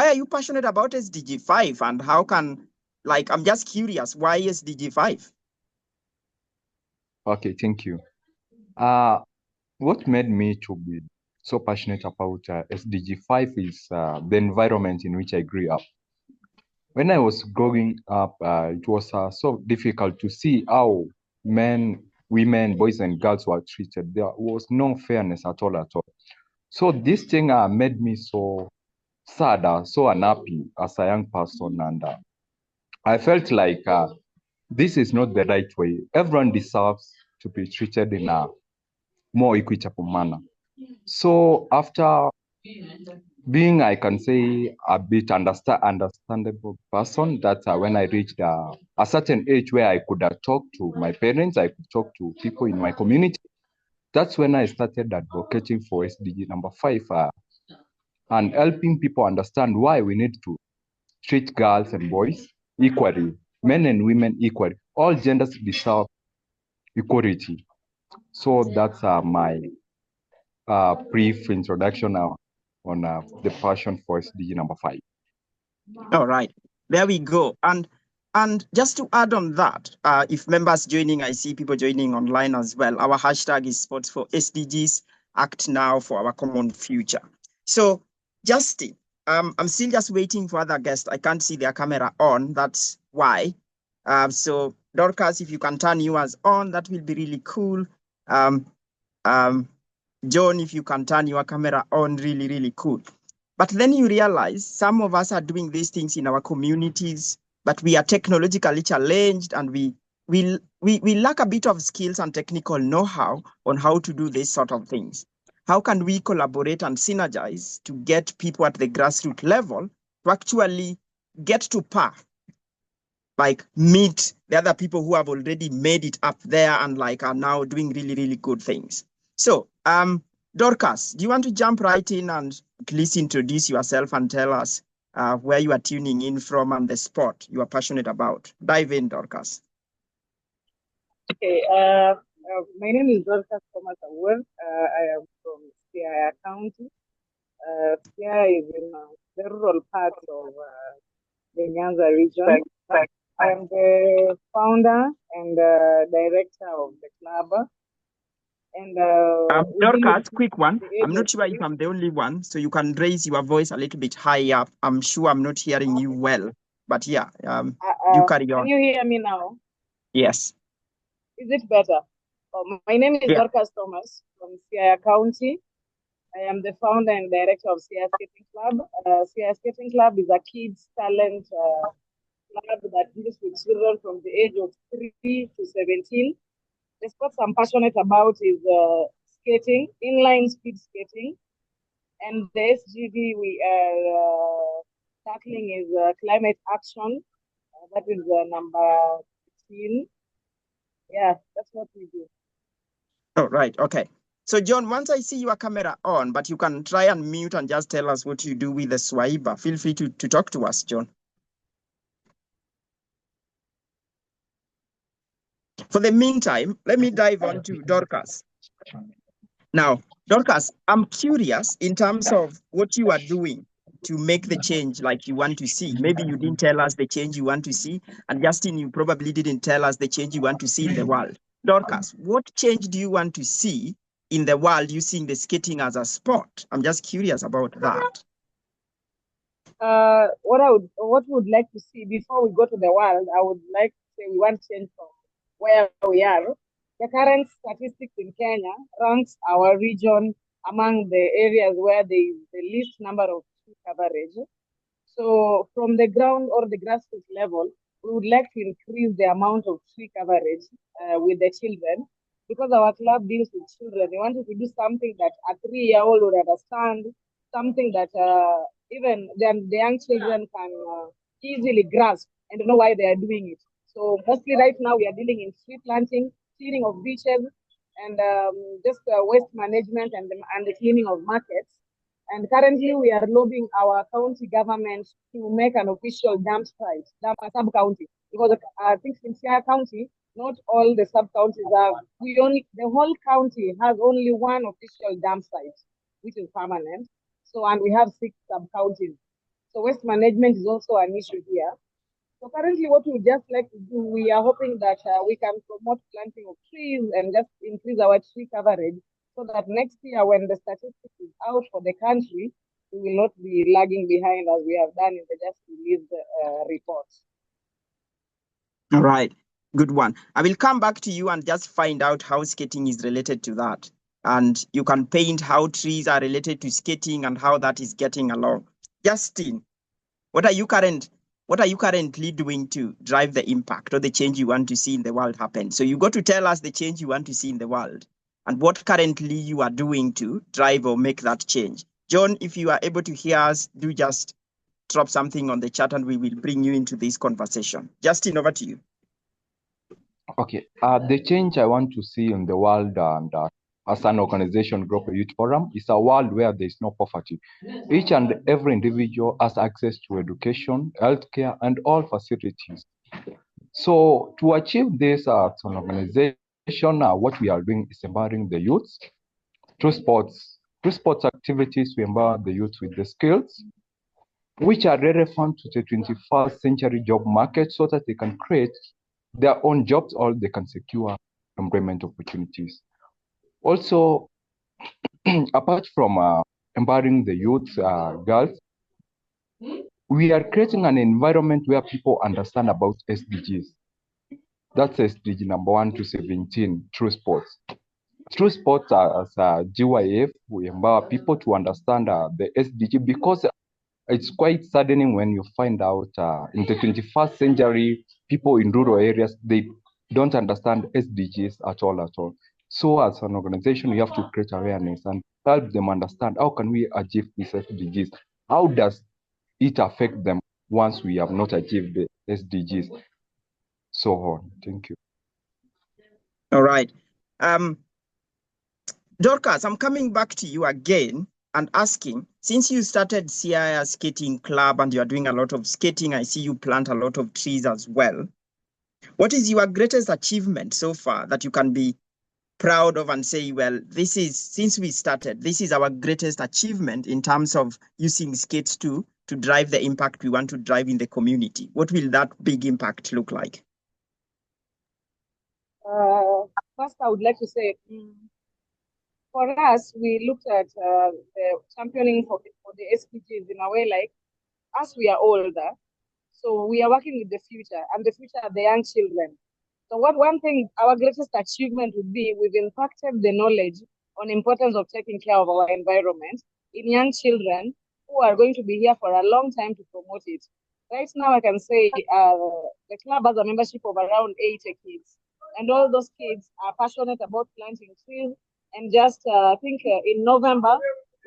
are you passionate about SDG 5, and how can, like, I'm just curious, why SDG 5? Okay, thank you. What made me to be so passionate about SDG 5 is the environment in which I grew up. When I was growing up, it was so difficult to see how men, women, boys, and girls were treated. There was no fairness at all. So this thing made me so sad, so unhappy as a young person. And I felt like this is not the right way. Everyone deserves to be treated in a more equitable manner. So after being, I can say, a bit understandable person, that when I reached a certain age where I could talk to my parents, I could talk to people in my community, that's when I started advocating for SDG number 5 and helping people understand why we need to treat girls and boys equally, men and women equally. All genders deserve equality. So that's my brief introduction on the passion for SDG number 5. All right, there we go. And just to add on that, if members joining, I see people joining online as well. Our hashtag is Sports for SDGs, act now for our common future. So Justin, I'm still just waiting for other guests. I can't see their camera on, that's why. So Dorcas, if you can turn yours on, that will be really cool. John, if you can turn your camera on, really, really cool. But then you realize some of us are doing these things in our communities, but we are technologically challenged and we lack a bit of skills and technical know-how on how to do these sort of things. How can we collaborate and synergize to get people at the grassroots level to actually get to par, like meet the other people who have already made it up there and like are now doing really, really good things? So, Dorcas, do you want to jump right in and please introduce yourself and tell us where you are tuning in from and the sport you are passionate about? Dive in, Dorcas. Okay, my name is Dorcas Thomas Award. I am from Siaya County. Siaya is in the rural part of the Nyanza region. I am the founder and director of the club. And Dorcas, quick one. I'm not sure if I'm the only one, so you can raise your voice a little bit higher up. I'm sure I'm not hearing you well, but yeah, you carry on. Can you hear me now? Yes. Is it better? My name is Yeah. Dorcas Thomas from Siaya County. I am the founder and director of Siaya Skating Club. Siaya Skating Club is a kids talent club that deals with children from the age of 3 to 17. The sports I'm passionate about is skating, inline speed skating, and the SDG we are tackling is climate action. That is number 16. Yeah, that's what we do. Oh, right. Okay. So, John, once I see your camera on, but you can try and mute and just tell us what you do with the Swaiba. Feel free to talk to us, John. For the meantime, let me dive on to Dorcas. Now, Dorcas, I'm curious in terms of what you are doing to make the change like you want to see. Maybe you didn't tell us the change you want to see, and Justin, you probably didn't tell us the change you want to see in the world. Dorcas, what change do you want to see in the world using the skating as a sport? I'm just curious about that. What would like to see before we go to the world, I would like to say we want change from where we are. The current statistics in Kenya ranks our region among the areas where there is the least number of tree coverage. So from the ground or the grassroots level, we would like to increase the amount of tree coverage with the children, because our club deals with children. We wanted to do something that a 3-year-old would understand, something that even the young children can easily grasp and know why they are doing it. So mostly right now we are dealing in tree planting, cleaning of beaches, and just waste management and the cleaning of markets. And currently we are lobbying our county government to make an official dump site, sub-county, because I think in Siaya County, not all the sub-counties have, the whole county has only one official dump site, which is permanent. So, and we have 6 sub-counties. So waste management is also an issue here. So currently what we would just like to do, we are hoping that we can promote planting of trees and just increase our tree coverage so that next year when the statistics is out for the country, we will not be lagging behind as we have done in the just released reports. All right, good one. I will come back to you and just find out how skating is related to that. And you can paint how trees are related to skating and how that is getting along. Justin, what are you currently doing to drive the impact or the change you want to see in the world happen? So you got to tell us the change you want to see in the world and what currently you are doing to drive or make that change. John, if you are able to hear us, do just drop something on the chat and we will bring you into this conversation. Justin, over to you. Okay, the change I want to see in the world and as an organization, Global Youth Forum, is a world where there is no poverty. Each and every individual has access to education, healthcare, and all facilities. So to achieve this as an organization, what we are doing is empowering the youth through sports. Through sports activities, we empower the youth with the skills which are relevant to the 21st century job market so that they can create their own jobs or they can secure employment opportunities. Also, apart from empowering the youth, girls, we are creating an environment where people understand about SDGs. That's SDG number 1 to 17, through sports. through sports as GYF, we empower people to understand the SDG, because it's quite saddening when you find out in the 21st century, people in rural areas, they don't understand SDGs at all. So as an organization, we have to create awareness and help them understand how can we achieve these SDGs? How does it affect them once we have not achieved the SDGs? So on. Thank you. All right. Dorcas, I'm coming back to you again and asking, since you started CIA Skating Club and you're doing a lot of skating, I see you plant a lot of trees as well. What is your greatest achievement so far that you can be proud of and say, well, this is, since we started, this is our greatest achievement in terms of using skates to drive the impact we want to drive in the community? What will that big impact look like? First, I would like to say, for us, we looked at the championing for the SDGs in a way like, as we are older, so we are working with the future, and the future are the young children. So one thing, our greatest achievement would be, we've impacted the knowledge on importance of taking care of our environment in young children who are going to be here for a long time to promote it. Right now, I can say the club has a membership of around 80 kids, and all those kids are passionate about planting trees. And just I think in November,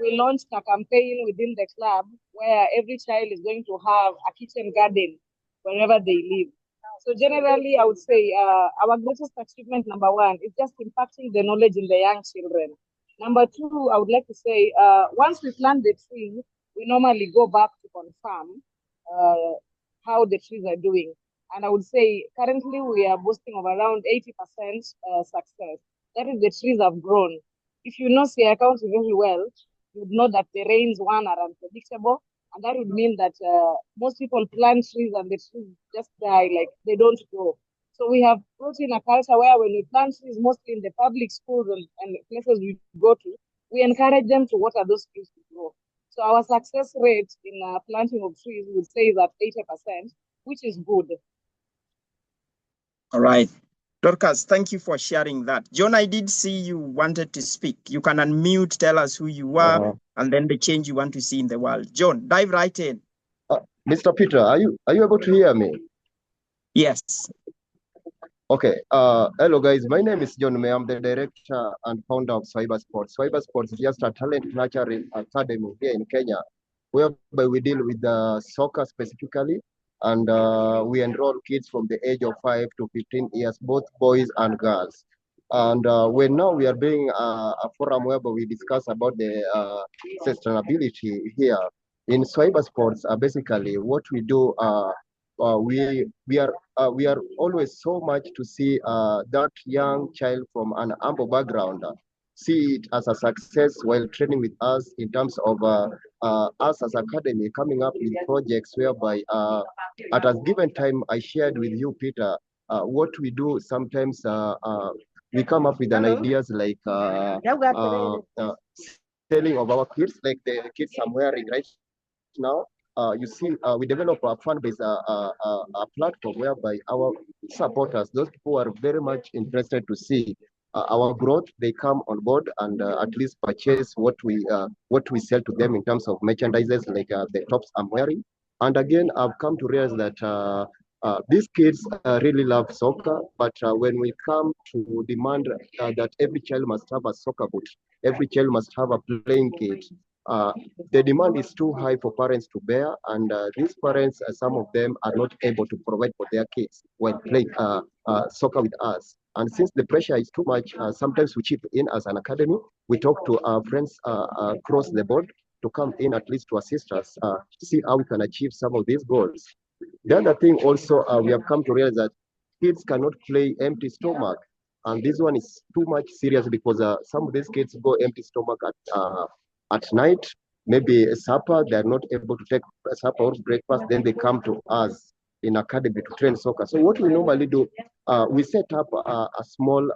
we launched a campaign within the club where every child is going to have a kitchen garden wherever they live. So generally, I would say our greatest achievement, number one, is just impacting the knowledge in the young children. Number two, I would like to say, once we plant the trees, we normally go back to confirm how the trees are doing. And I would say currently we are boasting of around 80% success. That is, the trees have grown. If you know Sierra County very well, you would know that the rains, one, are unpredictable. And that would mean that most people plant trees and the trees just die, like they don't grow. So we have brought in a culture where when we plant trees, mostly in the public schools and places we go to, we encourage them to water those trees to grow. So our success rate in planting of trees would say is at 80%, which is good. All right. Dorcas, thank you for sharing that. John, I did see you wanted to speak. You can unmute, tell us who you are, and then the change you want to see in the world. John, dive right in. Mr. Peter, are you able to hear me? Yes. Okay. Hello, guys. My name is John May. I'm the director and founder of Cyber Sports. Cyber Sports is just a talent nurturing academy here in Kenya, whereby we deal with soccer specifically, and we enroll kids from the age of 5 to 15 years, both boys and girls. And now we are doing a forum whereby we discuss about the sustainability here in cyber sports. Basically, what we do, we are always so much to see that young child from an humble background see it as a success while training with us in terms of us as academy coming up with projects whereby at a given time I shared with you, Peter, what we do sometimes we come up with an ideas like selling of our kits, like the kits I'm wearing right now. You see, we develop a fan base, a platform whereby our supporters, those people who are very much interested to see our growth, they come on board and at least purchase what we sell to them in terms of merchandises, like the tops I'm wearing. And again, I've come to realize that these kids really love soccer, but when we come to demand that every child must have a soccer boot, every child must have a playing kit, the demand is too high for parents to bear, and these parents, some of them are not able to provide for their kids while playing soccer with us. And since the pressure is too much, sometimes we chip in as an academy. We talk to our friends across the board to come in at least to assist us, see how we can achieve some of these goals. The other thing also, we have come to realize that kids cannot play empty stomach. And this one is too much serious because some of these kids go empty stomach at night, maybe a supper, they're not able to take a supper or breakfast, then they come to us in academy to train soccer. So what we normally do, we set up a small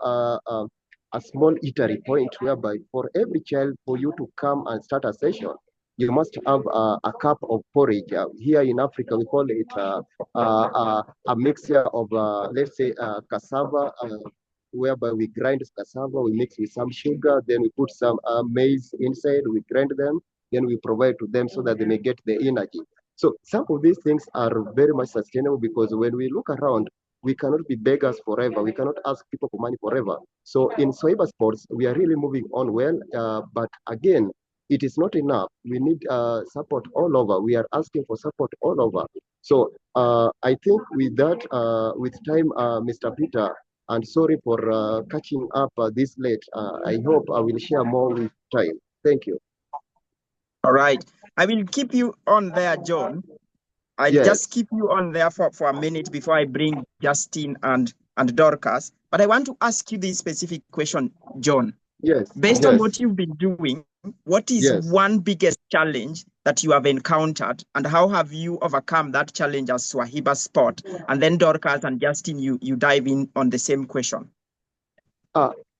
eatery point whereby for every child, for you to come and start a session, you must have a cup of porridge. Here in Africa, we call it a mixture of, let's say, cassava, whereby we grind cassava, we mix with some sugar, then we put some maize inside, we grind them, then we provide to them so that they may get the energy. So some of these things are very much sustainable, because when we look around, we cannot be beggars forever. We cannot ask people for money forever. So in cyber sports, we are really moving on well. But again, it is not enough. We need support all over. We are asking for support all over. So I think with that, with time, Mr. Peter, and sorry for catching up this late. I hope I will share more with time. Thank you. All right. I will keep you on there, John. I'll just keep you on there for a minute before I bring Justin and Dorcas. But I want to ask you this specific question, John. Yes. Based on what you've been doing, what is one biggest challenge that you have encountered, and how have you overcome that challenge as Swahiba Sport? And then Dorcas and Justin, you dive in on the same question.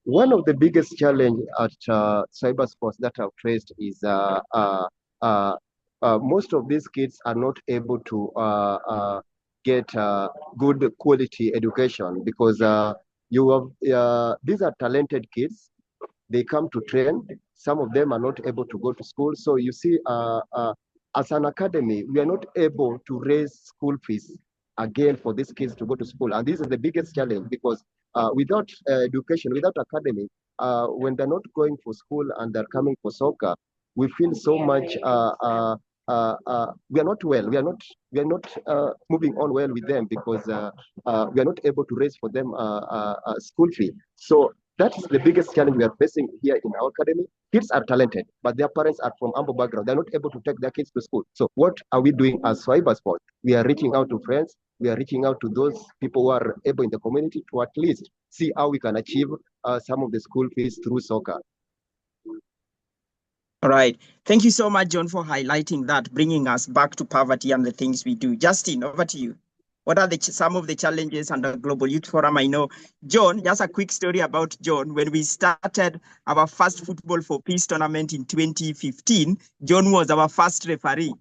One of the biggest challenge at cyber sports that I've faced is most of these kids are not able to get good quality education, because these are talented kids. They come to train. Some of them are not able to go to school. So you see, as an academy, we are not able to raise school fees again for these kids to go to school. And this is the biggest challenge, because without education, without academy, when they're not going for school and they're coming for soccer, we feel so much we are not well. We are not moving on well with them, because we are not able to raise for them a school fee. So that is the biggest challenge we are facing here in our academy. Kids are talented, but their parents are from humble background. They're not able to take their kids to school. So what are we doing as cyber sport? We are reaching out to friends. We are reaching out to those people who are able in the community to at least see how we can achieve some of the school fees through soccer. All right. Thank you so much, John, for highlighting that, bringing us back to poverty and the things we do. Justin, over to you. What are some of the challenges under Global Youth Forum? I know, John, just a quick story about John. When we started our first Football for Peace tournament in 2015, John was our first referee.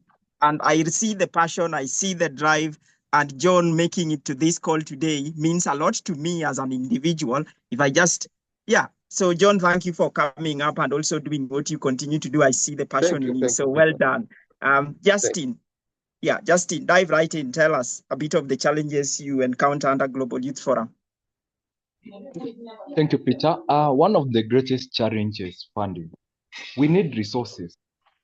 And I see the passion, I see the drive, and John making it to this call today means a lot to me as an individual. So John, thank you for coming up and also doing what you continue to do. I see the passion in you. So well done. Justin. Yeah, Justin, dive right in. Tell us a bit of the challenges you encounter under Global Youth Forum. Thank you, Peter. One of the greatest challenges, funding. We need resources.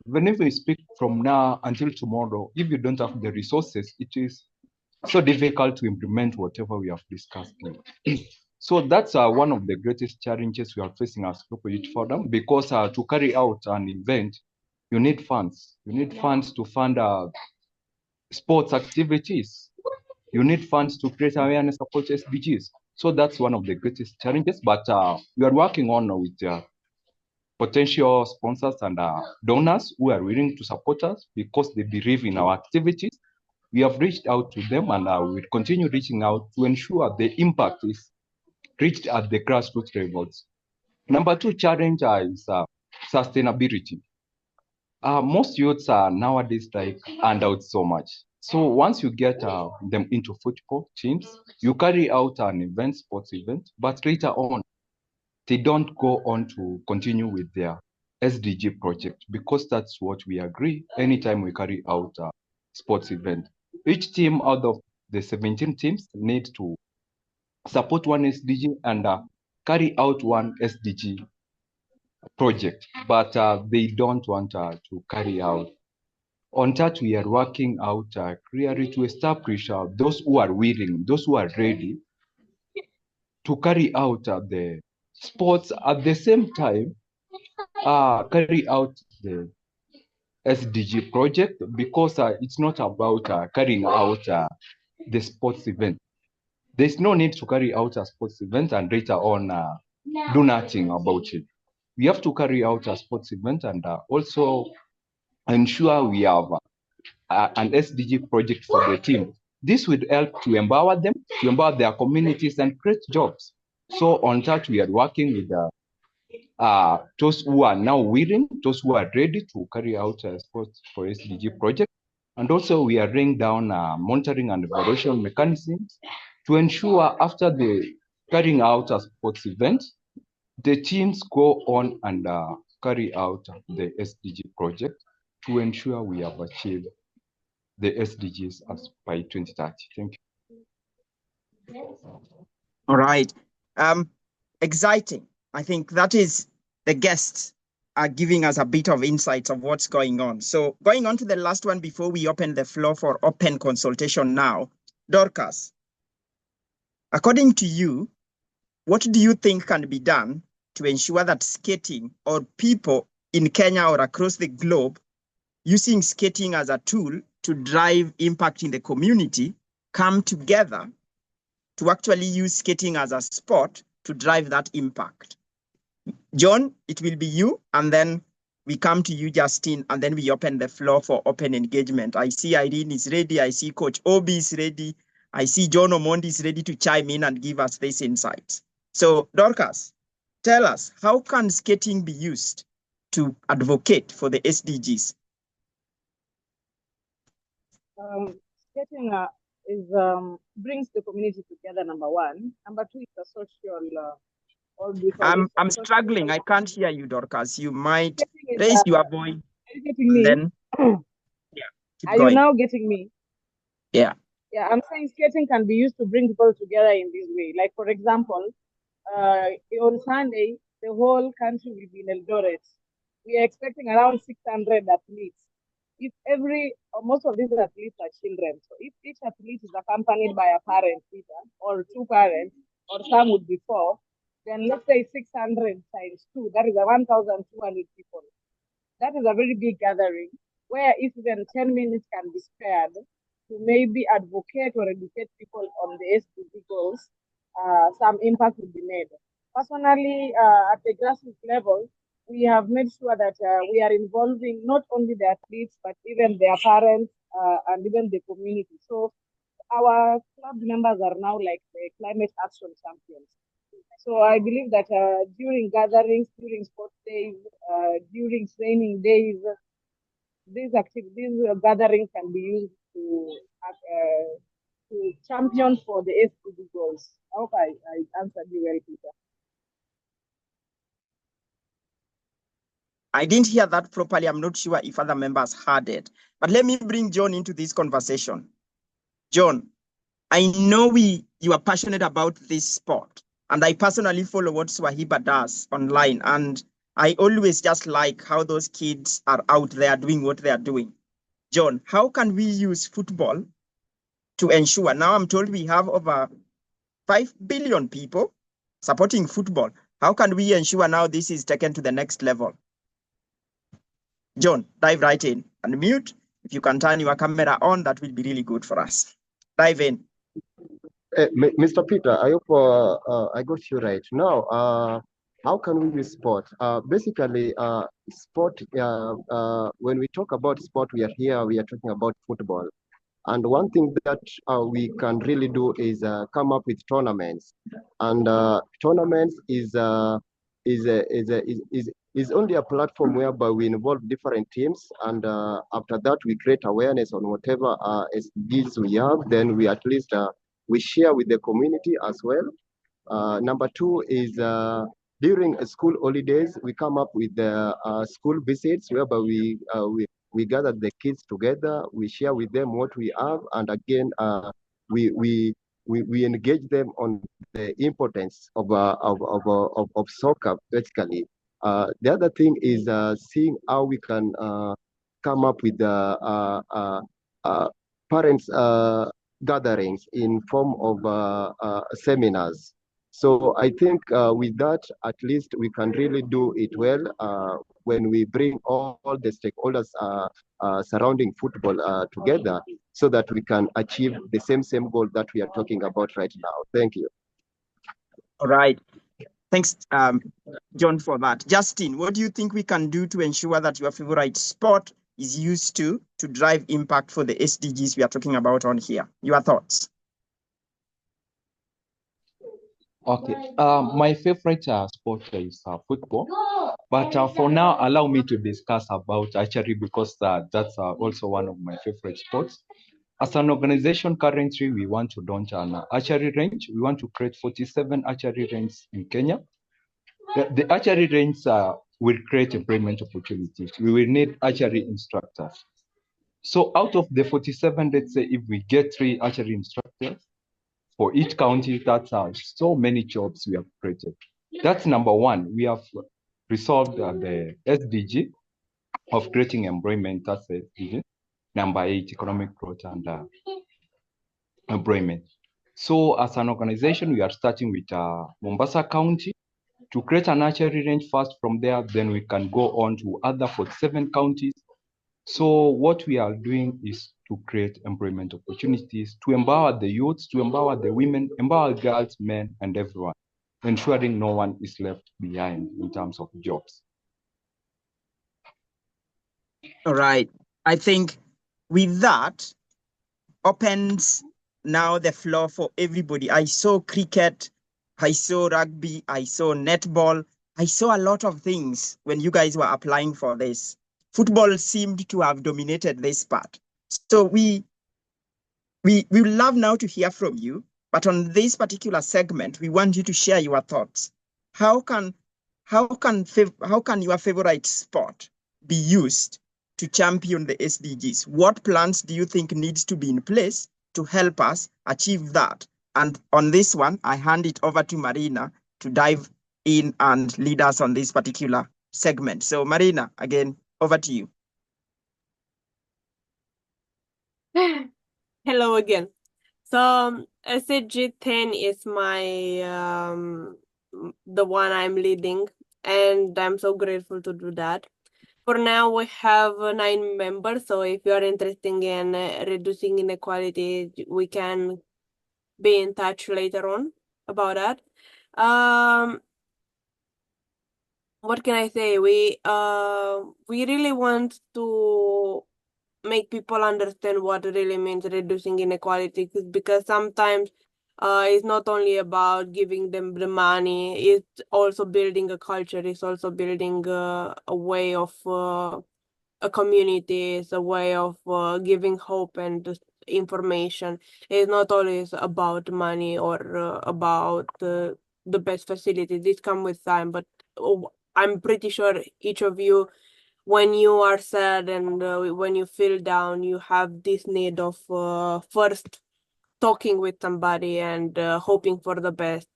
Whenever we speak from now until tomorrow, if you don't have the resources, it is so difficult to implement whatever we have discussed. So that's one of the greatest challenges we are facing as Global Youth Forum, because to carry out an event, you need funds. You need funds to fund sports activities. You need funds to create awareness about SDGs. So that's one of the greatest challenges, but we are working on with potential sponsors and donors who are willing to support us because they believe in our activities. We have reached out to them, and we will continue reaching out to ensure the impact is reached at the grassroots levels. Number two challenge is sustainability. Most youths are nowadays handouts so much. So once you get them into football teams, you carry out an event, sports event, but later on, they don't go on to continue with their SDG project, because that's what we agree anytime we carry out a sports event. Each team out of the 17 teams need to support one SDG and carry out one SDG project, but they don't want to carry out. On that, we are working out clearly to establish those who are willing, those who are ready to carry out the sports at the same time, carry out the SDG project, because it's not about carrying out the sports event. There's no need to carry out a sports event and later on do nothing about it. We have to carry out a sports event and also ensure we have an SDG project for the team. This would help to empower them, to empower their communities and create jobs. So on that, we are working with those who are now willing, those who are ready to carry out a sports for SDG project. And also we are laying down monitoring and evaluation mechanisms to ensure after the carrying out a sports event, the teams go on and carry out the SDG project to ensure we have achieved the SDGs as by 2030. Thank you. All right. Exciting. I think that is the guests are giving us a bit of insights of what's going on. So going on to the last one before we open the floor for open consultation now, Dorcas, according to you, what do you think can be done to ensure that skating or people in Kenya or across the globe using skating as a tool to drive impact in the community come together to actually use skating as a sport to drive that impact? John, it will be you, and then we come to you, Justin, and then we open the floor for open engagement. I see Irene is ready. I see Coach Obi is ready. I see John Omondi is ready to chime in and give us this insight. So, Dorcas, tell us, how can skating be used to advocate for the SDGs? Skating brings the community together, number one. Number two, it's a social. I'm struggling. I can't hear you, Dorcas. You might is, raise your voice. Are you getting me? Then, yeah, keep are going. you now getting me? Yeah. Yeah, I'm saying skating can be used to bring people together in this way. Like, for example, on Sunday, the whole country will be in Eldoret. We are expecting around 600 athletes. If most of these athletes are children, so if each athlete is accompanied by a parent or two parents, or some would be four, then let's say 600 times 2, that is 1,200 people. That is a very big gathering, where if even 10 minutes can be spared to maybe advocate or educate people on the SDG goals, some impact will be made. Personally, at the grassroots level, we have made sure that we are involving not only the athletes, but even their parents and even the community. So our club members are now like the climate action champions. So I believe that during gatherings, during sports days, during training days, these gatherings can be used to champion for the SDG goals. I hope I answered you well, Peter. I didn't hear that properly. I'm not sure if other members heard it. But let me bring John into this conversation. John, I know you are passionate about this sport, and I personally follow what Swahiba does online, and I always just like how those kids are out there doing what they are doing. John, how can we use football to ensure? Now I'm told we have over 5 billion people supporting football. How can we ensure now this is taken to the next level? John, dive right in and mute. If you can turn your camera on, that will be really good for us. Dive in. Mr. Peter, I hope I got you right. Now, how can we use sport? Basically, sport, when we talk about sport, we are talking about football. And one thing that we can really do is come up with tournaments. And tournaments is only a platform whereby we involve different teams, and after that we create awareness on whatever SDGs we have. Then we at least we share with the community as well. Number two is during school holidays, we come up with school visits whereby we gather the kids together, we share with them what we have, and again we engage them on the importance of soccer, basically. The other thing is seeing how we can come up with parents gatherings in form of seminars. So I think with that, at least we can really do it well when we bring all the stakeholders surrounding football together, so that we can achieve the same goal that we are talking about right now. Thank you. All right. Thanks, John, for that. Justin, what do you think we can do to ensure that your favorite sport is used to drive impact for the SDGs we are talking about on here? Your thoughts? Okay, my favorite sport is football, but for now, allow me to discuss about archery, because that's also one of my favorite sports. As an organization, currently, we want to launch an archery range. We want to create 47 archery ranges in Kenya. The archery ranges will create employment opportunities. We will need archery instructors. So out of the 47, let's say if we get 3 archery instructors for each county, that's so many jobs we have created. That's number one. We have resolved the SDG of creating employment. That's the SDG. Number 8, economic growth and employment. So as an organization, we are starting with Mombasa County to create an archery range first. From there, then we can go on to other 47 counties. So what we are doing is to create employment opportunities, to empower the youths, to empower the women, empower girls, men, and everyone, ensuring no one is left behind in terms of jobs. All right. I think with that opens now the floor for everybody. I saw cricket, I saw rugby, I saw netball, I saw a lot of things when you guys were applying for this. Football seemed to have dominated this part. So we would love now to hear from you, but on this particular segment, we want you to share your thoughts. How can your favorite sport be used to champion the SDGs? What plans do you think needs to be in place to help us achieve that? And on this one, I hand it over to Marina to dive in and lead us on this particular segment. So Marina, again, over to you. Hello again. So SDG 10 is my the one I'm leading, and I'm so grateful to do that. For now, we have 9 members, so if you are interested in reducing inequality, we can be in touch later on about that. What can I say? We really want to make people understand what it really means reducing inequality, because sometimes it's not only about giving them the money, it's also building a culture, it's also building a way of a community, it's a way of giving hope and information. It's not always about money or about the best facilities. This come with time, but I'm pretty sure each of you, when you are sad and when you feel down, you have this need of first talking with somebody and hoping for the best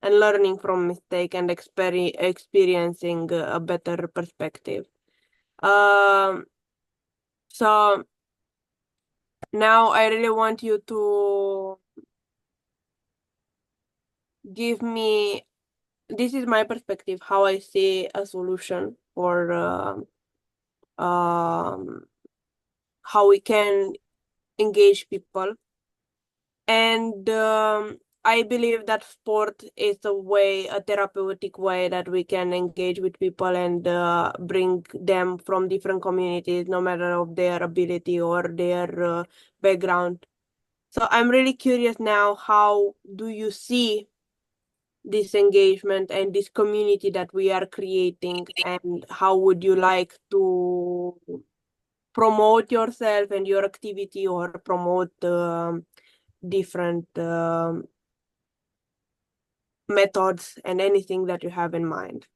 and learning from mistake and experiencing a better perspective. So now I really want you to give me, this is my perspective, how I see a solution for how we can engage people. And I believe that sport is a therapeutic way that we can engage with people and bring them from different communities, no matter of their ability or their background. So I'm really curious now, how do you see this engagement and this community that we are creating, and how would you like to promote yourself and your activity, or promote different methods and anything that you have in mind?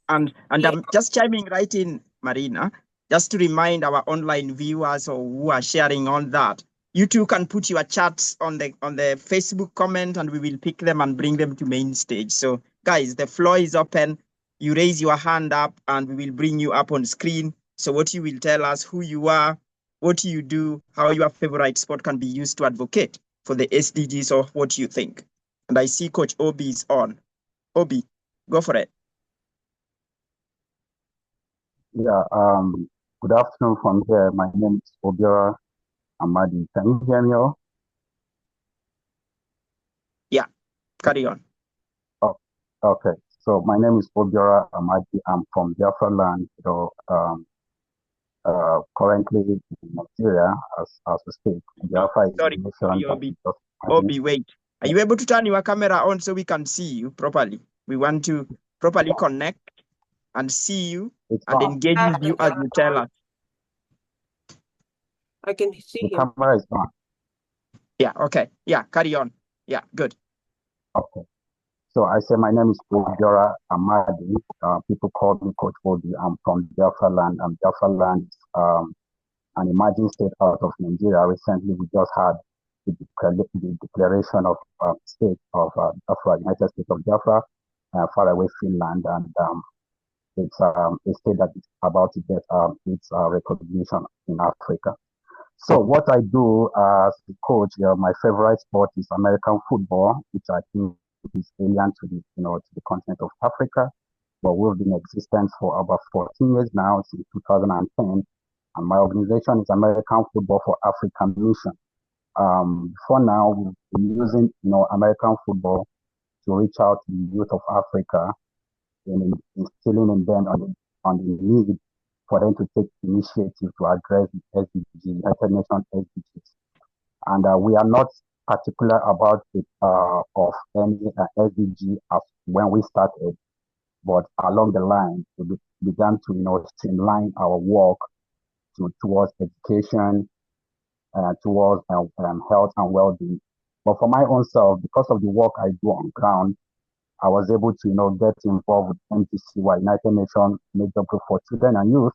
And I'm just chiming right in, Marina, just to remind our online viewers or who are sharing on that, you too can put your chats on the Facebook comment, and we will pick them and bring them to main stage. So guys, the floor is open. You raise your hand up and we will bring you up on screen. So what you will tell us, who you are, what you do, how your favorite sport can be used to advocate for the SDGs, or what you think. And I see Coach Obi is on. Obi, go for it. Yeah, good afternoon from here. My name is Obiora Amadi. Can you hear me all? Yeah, carry on. Oh, okay. So my name is Obiora Amadi. I'm from Biafra land, currently in Nigeria as we speak. Biafra is Sorry, Obi. Obi, wait. Are you able to turn your camera on so we can see you properly? We want to properly connect and see you and engage with you as you tell us. I can see The him. camera is on. Yeah, okay. Yeah, carry on. Yeah, good. Okay. So I say my name is Ojora Amadi. People call me Coach Obi. I'm from Biafra land. Biafra land is an emerging state out of Nigeria. Recently, we just had the declaration of state of Biafra, United States of Biafra, far away Finland, and it's a state that is about to get its recognition in Africa. So what I do as a coach, my favorite sport is American football, which I think is alien to the to the continent of Africa. But we've been in existence for about 14 years now, since 2010, and my organization is American Football for African Mission. For now, we've been using American football to reach out to the youth of Africa and instilling in them on the need for them to take initiative to address the SDGs, United Nations SDGs. And we are not particular about it of any SDG as when we started, but along the line, we began to streamline our work towards education, towards health and well-being. But for my own self, because of the work I do on ground, I was able to get involved with NTCY, United Nations Major Group for Children and Youth.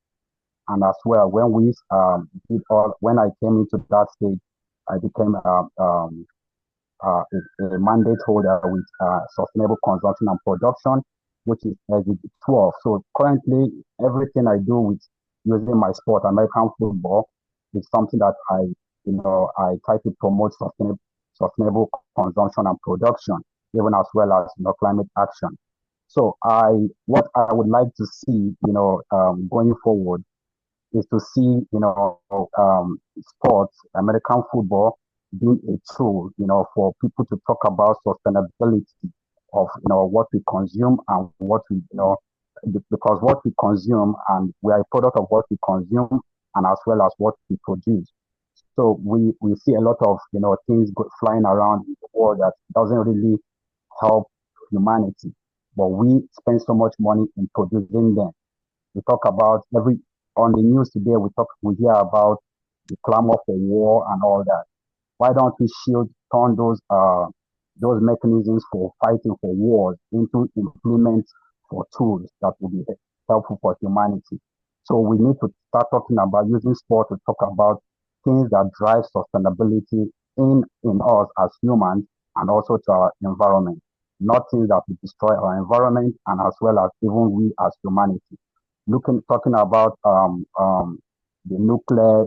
And as well, when we when I came into that stage, I became a mandate holder with sustainable consumption and production, which is SDG 12. So currently, everything I do with using my sport, American football, is something that I try to promote sustainable consumption and production, even as well as climate action. So what I would like to see, going forward, is to see, sports, American football, being a tool, for people to talk about sustainability of, what we consume and what we, because what we consume, and we are a product of what we consume, and as well as what we produce. So we see a lot of, things flying around in the world that doesn't really help humanity, but we spend so much money in producing them. We talk about on the news today, we hear about the clamor for war and all that. Why don't we turn those mechanisms for fighting for wars into implements for tools that will be helpful for humanity? So we need to start talking about using sport to talk about things that drive sustainability in us as humans and also to our environment, not things that will destroy our environment and as well as even we as humanity. Talking about the nuclear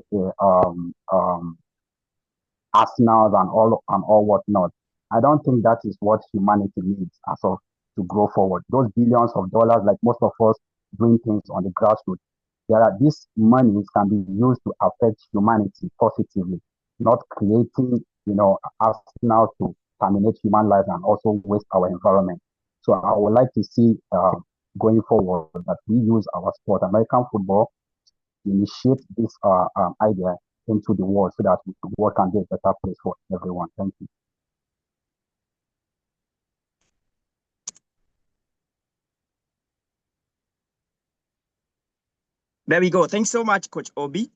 arsenals and all whatnot. I don't think that is what humanity needs as of to grow forward. Those billions of dollars, like most of us doing things on the grassroots, these monies can be used to affect humanity positively, not creating arsenals to terminate human life and also waste our environment. So I would like to see going forward that we use our sport, American football, to initiate this idea into the world so that the world can be a better place for everyone. Thank you. There we go. Thanks so much, Coach Obi.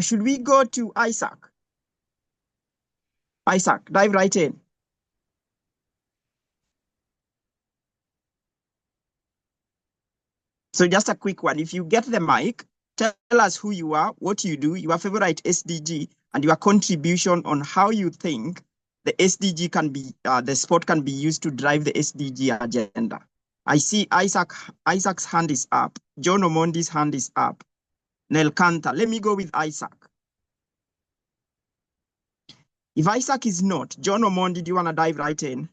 Should we go to Isaac? Isaac, dive right in. So just a quick one. If you get the mic, tell us who you are, what you do, your favorite SDG, and your contribution on how you think the SDG can be, the sport can be used to drive the SDG agenda. I see Isaac's hand is up. John Omondi's hand is up. Nel Kanta. Let me go with Isaac. If Isaac is not, John Omondi, do you want to dive right in?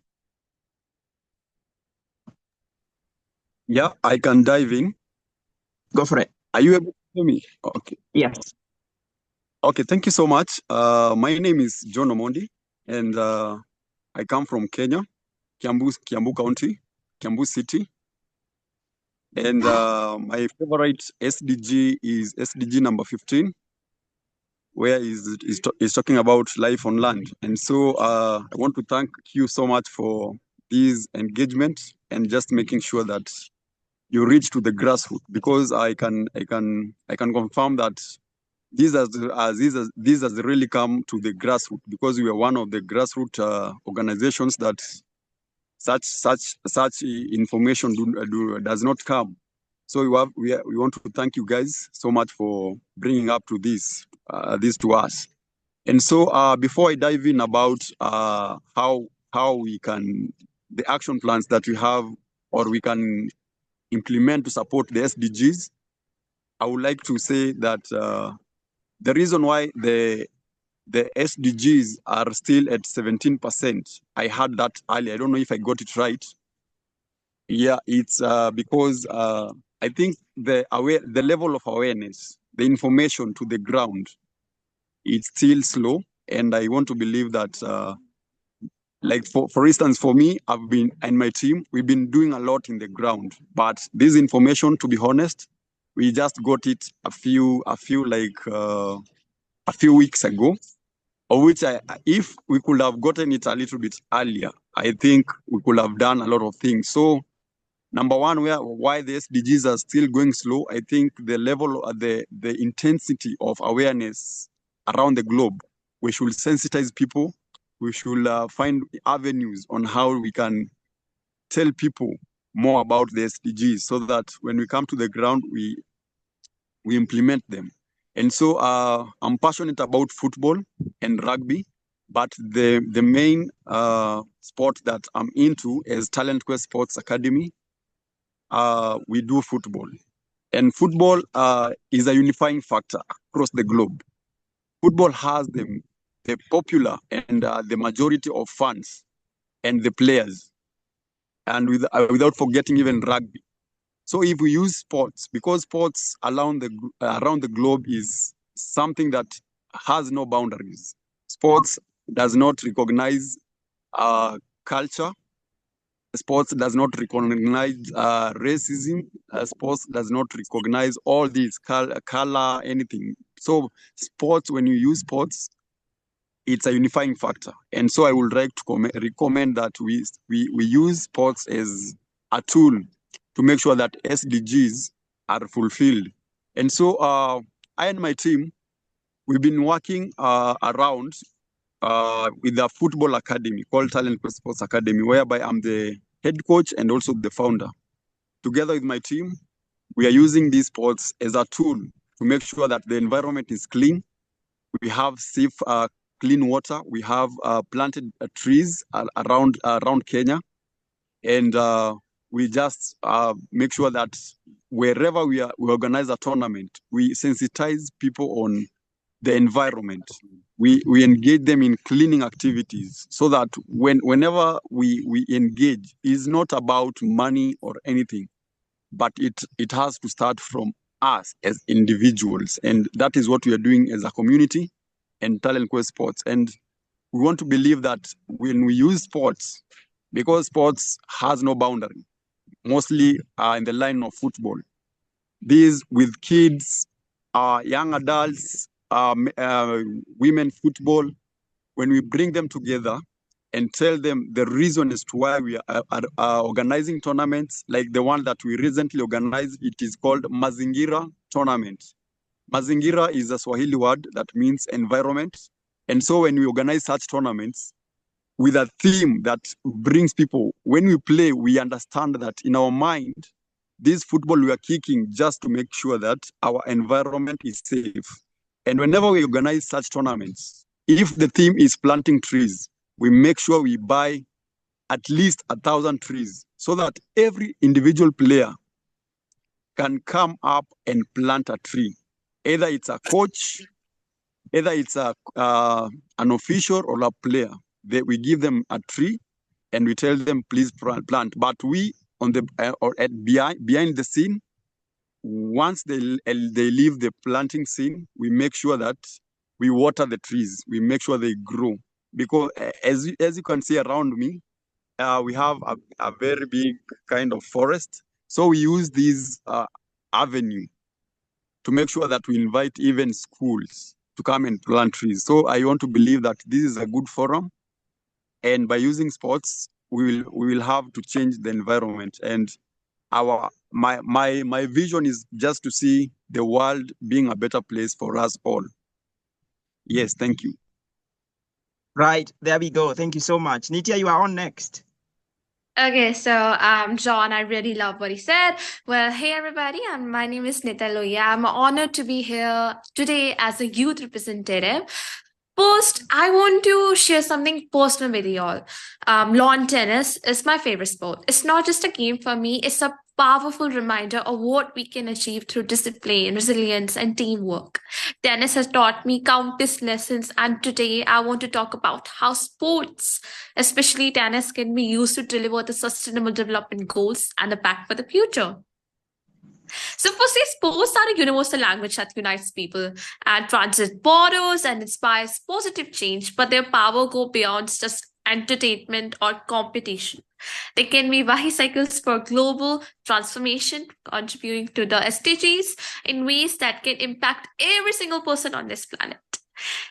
Yeah, I can dive in. Go for it. Are you able to hear me? Okay. Yes. Okay, thank you so much. My name is John Omondi, and I come from Kenya, Kiambu County, Kiambu City. And my favorite SDG is SDG number 15, where is talking about life on land. And so I want to thank you so much for this engagement and just making sure that you reach to the grassroots, because I can confirm that this has really come to the grassroots, because we are one of the grassroots organizations that such information does not come. So we want to thank you guys so much for bringing up to this to us. And so before I dive in about how we can, the action plans that we have or we can implement to support the SDGs, I would like to say that the reason why the SDGs are still at 17%, I heard that earlier. I don't know if I got it right. Yeah, it's because I think the level of awareness, the information to the ground, it's still slow. And I want to believe that, like for instance, for me, I've been, and my team, we've been doing a lot in the ground. But this information, to be honest, we just got it a few weeks ago, of which if we could have gotten it a little bit earlier, I think we could have done a lot of things. So number one, why the SDGs are still going slow, I think the level, the intensity of awareness around the globe, we should sensitize people. We should find avenues on how we can tell people more about the SDGs, so that when we come to the ground, we implement them. And so I'm passionate about football and rugby, but the main sport that I'm into is Talent Quest Sports Academy. We do football, and football is a unifying factor across the globe. Football has the popular and the majority of fans and the players, and without forgetting even rugby. So if we use sports, because sports around the globe is something that has no boundaries. Sports does not recognize culture. Sports does not recognize racism. Sports does not recognize all these color, anything. So sports, when you use sports, it's a unifying factor. And so I would like to recommend that we use sports as a tool to make sure that SDGs are fulfilled. And so I and my team, we've been working around with a football academy called Talent Quest Sports Academy, whereby I'm the head coach and also the founder. Together with my team, we are using these sports as a tool to make sure that the environment is clean. We have safe, clean water. We have planted trees around Kenya. And we just make sure that wherever we organize a tournament, we sensitize people on the environment. We engage them in cleaning activities, so that whenever we engage, it's not about money or anything, but it has to start from us as individuals. And that is what we are doing as a community and Talent Quest Sports. And we want to believe that when we use sports, because sports has no boundary, mostly in the line of football, these with kids, young adults, women football, when we bring them together and tell them the reason as to why we are organizing tournaments, like the one that we recently organized, it is called Mazingira Tournament. Mazingira is a Swahili word that means environment. And so when we organize such tournaments with a theme that brings people, when we play, we understand that in our mind, this football we are kicking just to make sure that our environment is safe. And whenever we organize such tournaments, if the theme is planting trees, we make sure we buy at least 1,000 trees, so that every individual player can come up and plant a tree. Either it's a coach, either it's an official or a player. We give them a tree and we tell them, please plant. But we, behind the scene, once they leave the planting scene, we make sure that we water the trees. We make sure they grow. Because as you can see around me, we have a very big kind of forest. So we use this avenue to make sure that we invite even schools to come and plant trees. So I want to believe that this is a good forum. And by using sports, we will have to change the environment. And our my vision is just to see the world being a better place for us all. Yes, thank you. Right, there we go. Thank you so much. Nitya, you are on next. Okay, so John, I really love what he said. Well, hey everybody, my name is Nitya Loya. I'm honored to be here today as a youth representative. First, I want to share something personal with you all. Lawn tennis is my favorite sport. It's not just a game for me, it's a powerful reminder of what we can achieve through discipline, resilience, and teamwork. Tennis has taught me countless lessons, and today I want to talk about how sports, especially tennis, can be used to deliver the sustainable development goals and the pact for the future. So, firstly, sports are a universal language that unites people and transcends borders and inspires positive change, but their power go beyond just entertainment or competition. They can be vehicles for global transformation, contributing to the SDGs in ways that can impact every single person on this planet.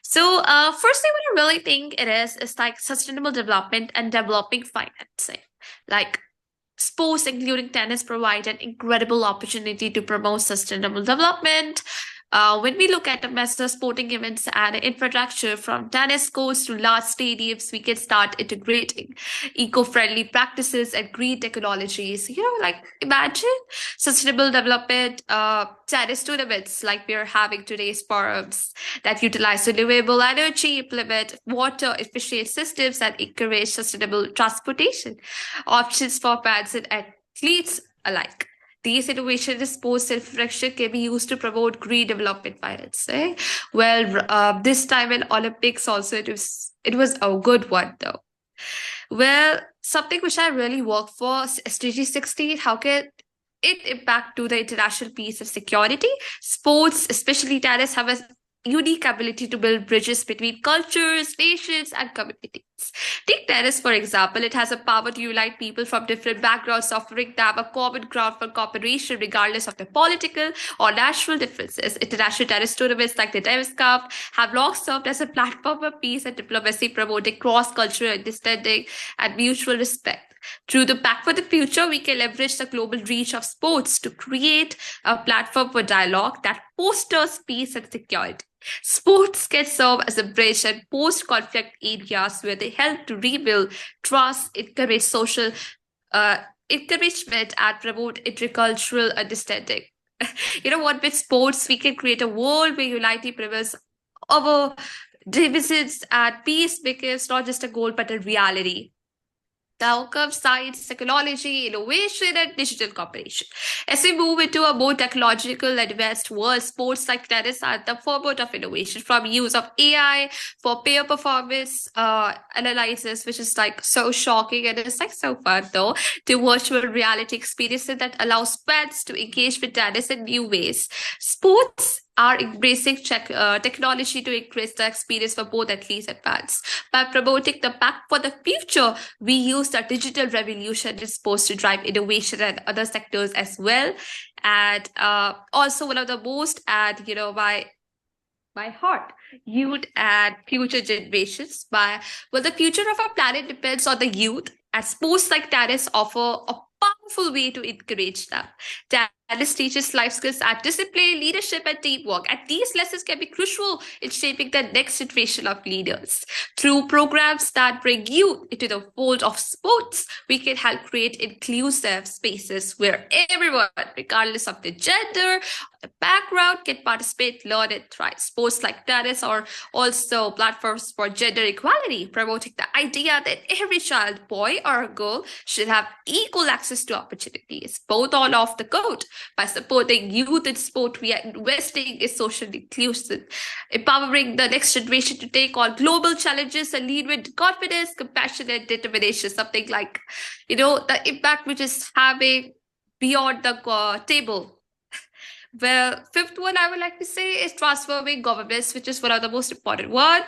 So, firstly, what I really think it is like sustainable development and developing financing. Like sports, including tennis, provide an incredible opportunity to promote sustainable development. When we look at the massive sporting events and infrastructure from tennis courts to large stadiums, we can start integrating eco-friendly practices and green technologies. Like imagine sustainable development tennis tournaments like we are having today's forums that utilize renewable energy, implement water efficient systems, and encourage sustainable transportation options for fans and athletes alike. These innovations in sports infrastructure can be used to promote green development finance. Well, this time in Olympics also it was a good one though. Well, something which I really work for, SDG 16, how can it impact to the international peace and security? Sports, especially tennis, have a unique ability to build bridges between cultures, nations, and communities. Take tennis, for example. It has a power to unite people from different backgrounds, offering them a common ground for cooperation regardless of their political or national differences. International tennis tournaments like the Davis Cup have long served as a platform for peace and diplomacy, promoting cross-cultural understanding and mutual respect. Through the Pact for the Future, we can leverage the global reach of sports to create a platform for dialogue that fosters peace and security. Sports can serve as a bridge in post-conflict areas where they help to rebuild trust, encourage social encouragement, and promote intercultural understanding. With sports, we can create a world where unity prevails over divisions and peace becomes not just a goal but a reality. The outcome science, technology, innovation, and digital cooperation. As we move into a more technological advanced world, sports like tennis are the forefront of innovation, from use of AI for player performance analysis, which is like so shocking and it's like so fun though, to virtual reality experiences that allows fans to engage with tennis in new ways. Sports are embracing technology to increase the experience for both athletes and fans. By promoting the Pact for the Future, we use the digital revolution in sports to drive innovation and other sectors as well. And also one of the most, and by heart, youth and future generations. The future of our planet depends on the youth, and sports like tennis offer a powerful way to encourage them. Tennis teaches life skills and discipline, leadership, and teamwork. And these lessons can be crucial in shaping the next generation of leaders. Through programs that bring youth into the fold of sports, we can help create inclusive spaces where everyone, regardless of their gender, the background, can participate, learn, and thrive. Sports like tennis are also platforms for gender equality, promoting the idea that every child, boy or girl, should have equal access to opportunities, both on and off the court. By supporting youth in sport, we are investing in social inclusion, empowering the next generation to take on global challenges and lead with confidence, compassion, and determination. Something like, the impact which is having beyond the table. Well, fifth one I would like to say is transforming governments, which is one of the most important one.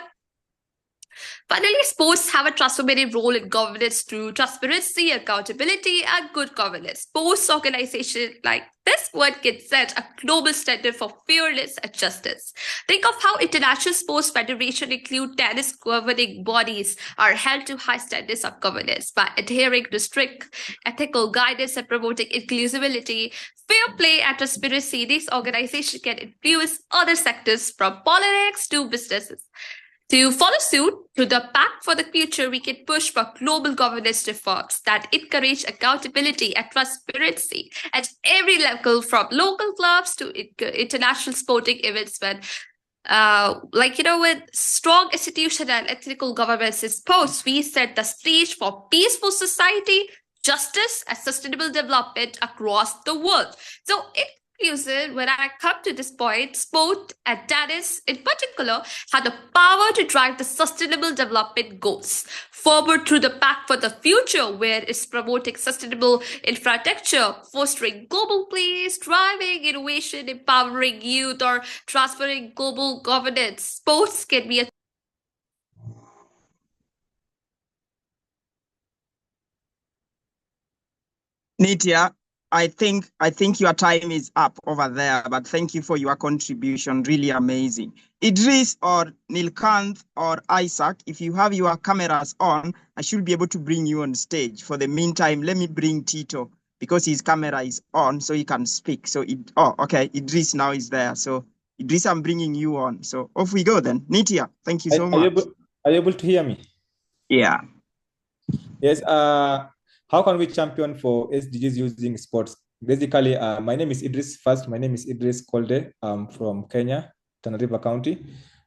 Finally, sports have a transformative role in governance through transparency, accountability, and good governance. Sports organizations like this one can set a global standard for fairness and justice. Think of how international sports federations include tennis governing bodies are held to high standards of governance by adhering to strict ethical guidance and promoting inclusivity, fair play, and transparency. These organizations can influence other sectors from politics to businesses. To follow suit to the Pact for the Future, we can push for global governance reforms that encourage accountability and transparency at every level, from local clubs to international sporting events. With strong institutional and ethical governance in sports, we set the stage for peaceful society, justice, and sustainable development across the world. So when I come to this point, sport and tennis in particular have the power to drive the sustainable development goals forward through the Pact for the Future, where it's promoting sustainable infrastructure, fostering global peace, driving innovation, empowering youth, or transferring global governance. Sports can be a Nitya, I think your time is up over there, but thank you for your contribution. Really amazing. Idris or Nilkanth or Isaac, if you have your cameras on, I should be able to bring you on stage. For the meantime, let me bring Tito because his camera is on so he can speak. So, okay, Idris now is there. So, Idris, I'm bringing you on. So, off we go then. Nitya, thank you so much. Are you able to hear me? Yeah. Yes. How can we champion for SDGs using sports? Basically, my name is Idris. First, my name is Idris Kolde. I'm from Kenya, Tana River County.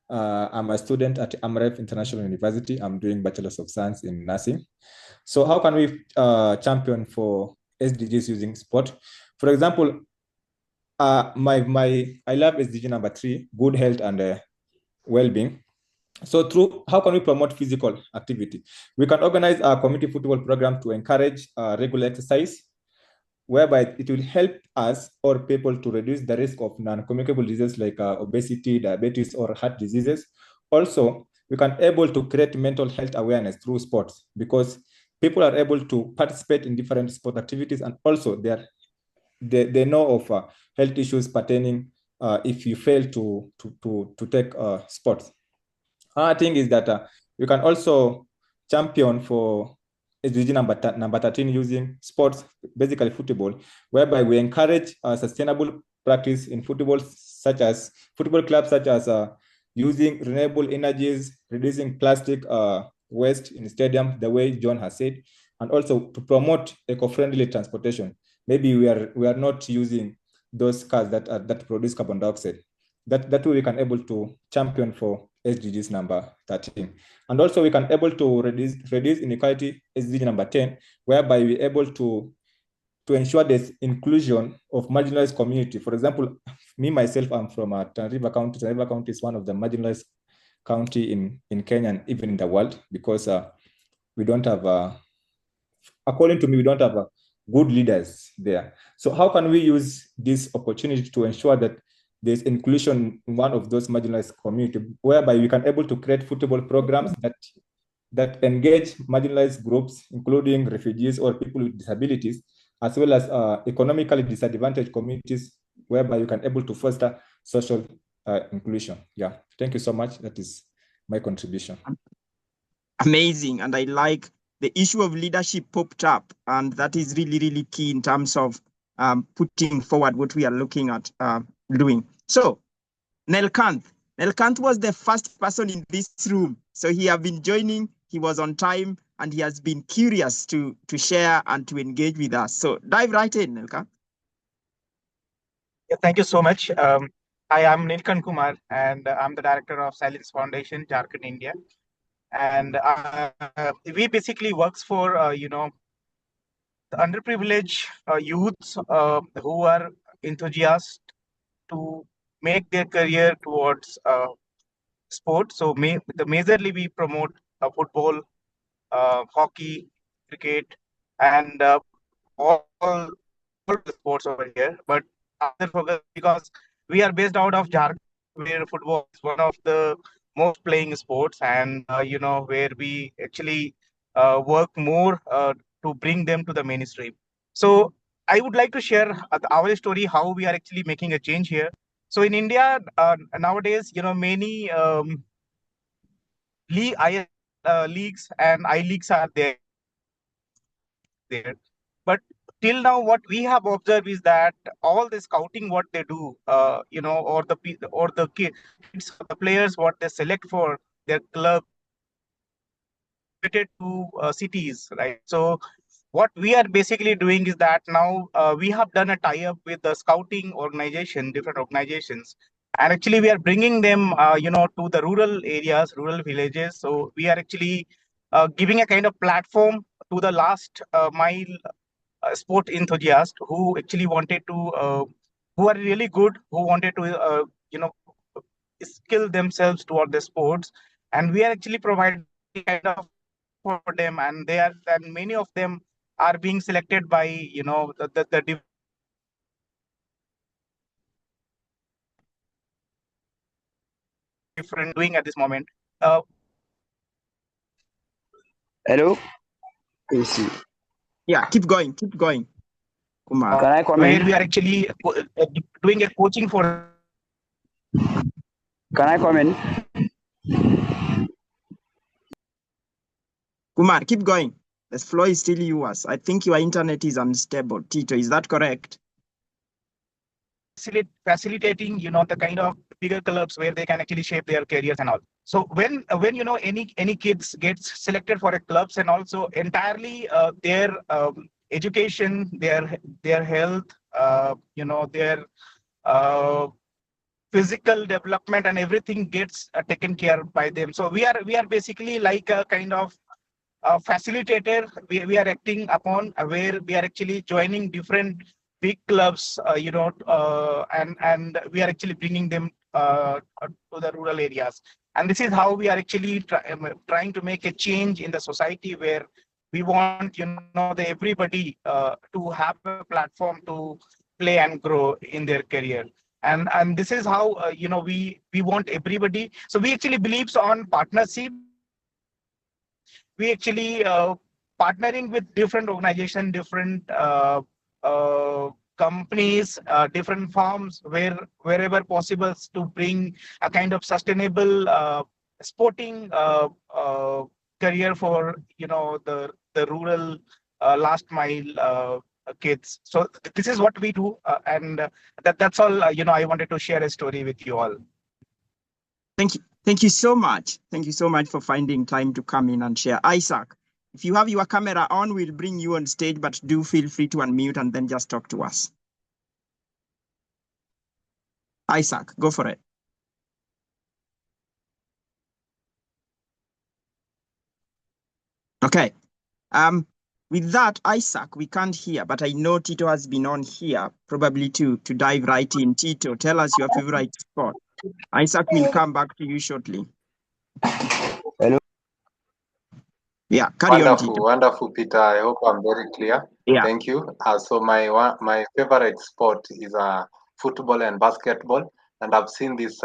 I'm a student at Amref International University. I'm doing Bachelor's of Science in Nursing. So how can we champion for SDGs using sport? For example, I love SDG number 3, good health and well-being. So how can we promote physical activity? We can organize a community football program to encourage regular exercise, whereby it will help us or people to reduce the risk of non-communicable diseases like obesity, diabetes, or heart diseases. Also, we can able to create mental health awareness through sports because people are able to participate in different sport activities, and also they know of health issues pertaining if you fail to take sports. Another thing is that you can also champion for SDG number 13 using sports, basically football, whereby we encourage sustainable practice in football, such as football clubs, such as using renewable energies, reducing plastic waste in stadium, the way John has said, and also to promote eco-friendly transportation. Maybe we are not using those cars that produce carbon dioxide. That way we can able to champion for SDGs number 13. And also we can able to reduce inequality, SDG number 10, whereby we're able to ensure there's inclusion of marginalized community. For example, me myself, I'm from Tana River County. Tana River County is one of the marginalized county in Kenya and even in the world because we don't have, according to me, we don't have good leaders there. So how can we use this opportunity to ensure that there's inclusion in one of those marginalized community, whereby we can able to create football programs that engage marginalized groups, including refugees or people with disabilities, as well as economically disadvantaged communities, whereby you can able to foster social inclusion. Yeah, thank you so much. That is my contribution. Amazing. And I like the issue of leadership popped up, and that is really, really key in terms of putting forward what we are looking at doing. So, Nelkanth was the first person in this room. So he has been joining, he was on time, and he has been curious to share and to engage with us. So dive right in, Nelkanth. Yeah, thank you so much. I am Nilkanth Kumar, and I'm the director of Silence Foundation, Jharkhand, India. And we basically works for, the underprivileged youths who are enthusiasts to make their career towards sport. So majorly we promote football, hockey, cricket, and all the sports over here. But other focus, because we are based out of Jharkhand, where football is one of the most playing sports, and where we actually work more to bring them to the mainstream. So I would like to share our story, how we are actually making a change here. So in India nowadays, many leagues and I leagues are there. But till now, what we have observed is that all the scouting, what they do, or the kids, the players, what they select for their club, related to cities, right? So what we are basically doing is that now we have done a tie-up with the scouting organization, different organizations, and actually we are bringing them, to the rural areas, rural villages. So we are actually giving a kind of platform to the last mile sport enthusiasts who actually wanted to, who are really good, who wanted to, skill themselves toward the sports, and we are actually providing kind of for them, and many of them are being selected by the different doing at this moment. Hello. Yeah, keep going, Kumar. Can I comment? Where we are actually doing a coaching for. Can I comment? Kumar, keep going. The floor is still yours. I think your internet is unstable. Tito, is that correct? Facilitating, the kind of bigger clubs where they can actually shape their careers and all. So when any kids gets selected for a clubs, and also entirely their education, their health, their physical development and everything gets taken care by them. So we are basically like a kind of facilitator. We are acting upon where we are actually joining different big clubs, and we are actually bringing them to the rural areas. And this is how we are actually trying to make a change in the society, where we want everybody to have a platform to play and grow in their career. And this is how we want everybody. So we actually believes on partnership. We actually partnering with different organizations, different companies, different farms, wherever possible, to bring a kind of sustainable sporting career for the rural last mile kids. So this is what we do, and that's all. I wanted to share a story with you all. Thank you. Thank you so much. Thank you so much for finding time to come in and share. Isaac, if you have your camera on, we'll bring you on stage, but do feel free to unmute and then just talk to us. Isaac, go for it. Okay. With that, Isaac, we can't hear, but I know Tito has been on here, probably to dive right in. Tito, tell us your favorite sport. Isaac will come back to you shortly. Hello. Yeah, carry on, Tito. Wonderful, Peter. I hope I'm very clear. Yeah. Thank you. So my favorite sport is football and basketball, and I've seen this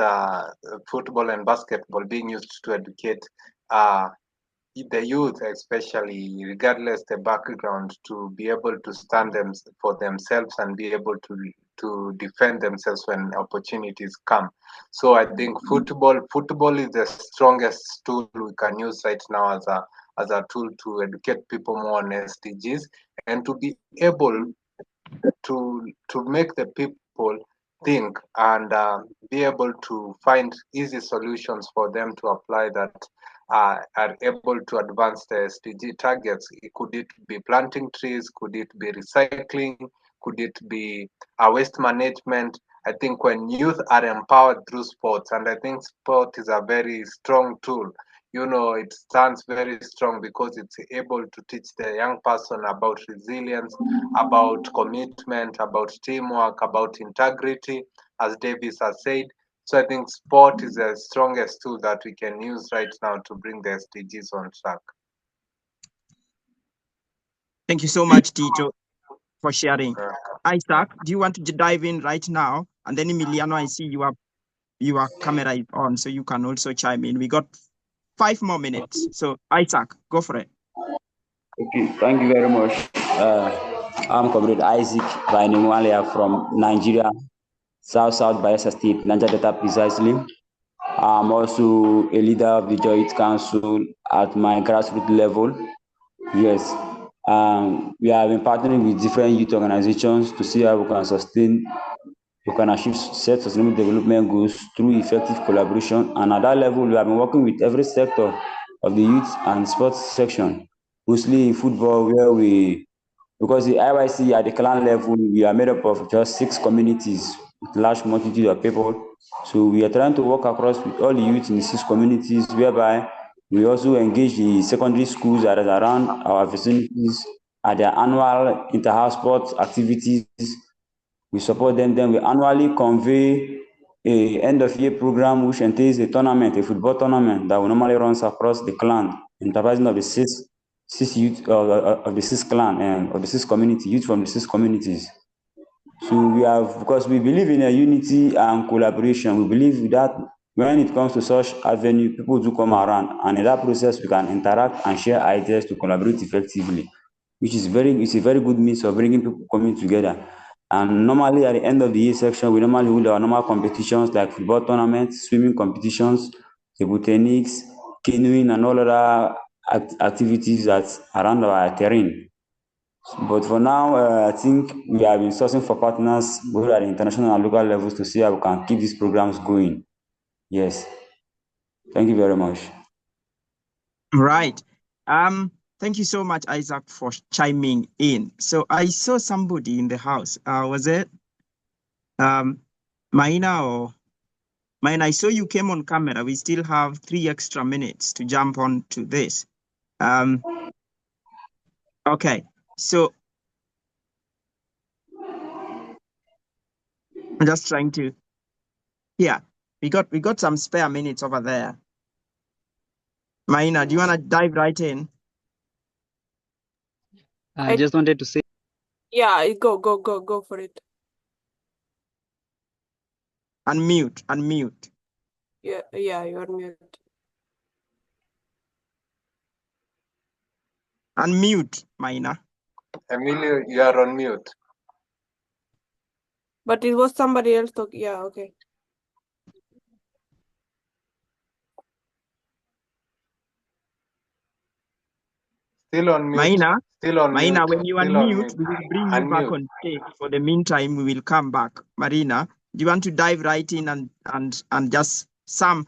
football and basketball being used to educate the youth, especially regardless the background, to be able to stand for themselves and be able to defend themselves when opportunities come. So I think football is the strongest tool we can use right now as a tool to educate people more on SDGs, and to be able to make the people think and be able to find easy solutions for them to apply that are able to advance the SDG targets. Could it be planting trees? Could it be recycling? Could it be waste management? I think when youth are empowered through sports, and I think sport is a very strong tool. It stands very strong because it's able to teach the young person about resilience, about commitment, about teamwork, about integrity, as Davis has said. So I think sport is the strongest tool that we can use right now to bring the SDGs on track. Thank you so much, Tito, for sharing. Isaac, do you want to dive in right now? And then Emiliano, I see you are your camera is on, so you can also chime in. We got 5 more minutes. So Isaac, go for it. Okay, thank you very much. I'm Comrade Isaac Bainemualia from Nigeria, South Bayelsa State, Niger Delta precisely. I'm also a leader of the Joint Council at my grassroots level. Yes, we have been partnering with different youth organizations to see how we can achieve set sustainable development goals through effective collaboration. And at that level, we have been working with every sector of the youth and sports section, mostly in football, because the IYC at the clan level, we are made up of just 6 communities with large multitude of people. So we are trying to work across with all the youth in the 6 communities, whereby we also engage the secondary schools that are around our vicinities at their annual inter-house sports activities. We support them. Then we annually convey a end-of-year program which entails a tournament, a football tournament that will normally runs across the clan, enterprising of the six youth of the 6 clan and of the 6 community youth from the 6 communities. So we have, because we believe in a unity and collaboration. We believe that when it comes to such avenue, people do come around, and in that process, we can interact and share ideas to collaborate effectively, which is it's a very good means of bringing people coming together. And normally at the end of the year section, we normally hold our normal competitions like football tournaments, swimming competitions, table tennis, canoeing, and all other activities that's around our terrain. But for now, I think we have been sourcing for partners both at the international and local levels to see how we can keep these programs going. Yes. Thank you very much. Right. Thank you so much, Isaac, for chiming in. So I saw somebody in the house. Was it Maina or Maina? I saw you came on camera. We still have 3 extra minutes to jump on to this. Okay. So I'm just trying to. Yeah, we got some spare minutes over there. Maina, do you want to dive right in? I just wanted to say. Yeah, go for it. Unmute. Yeah, you're mute. Unmute, Maina. Emilio, you are on mute. But it was somebody else talking. Yeah, okay. Still on mute. Maina, Still on Maina, mute. when you Still on unmute, mute. we will bring you back Unmute. on stage. For the meantime, we will come back. Marina, do you want to dive right in and just sum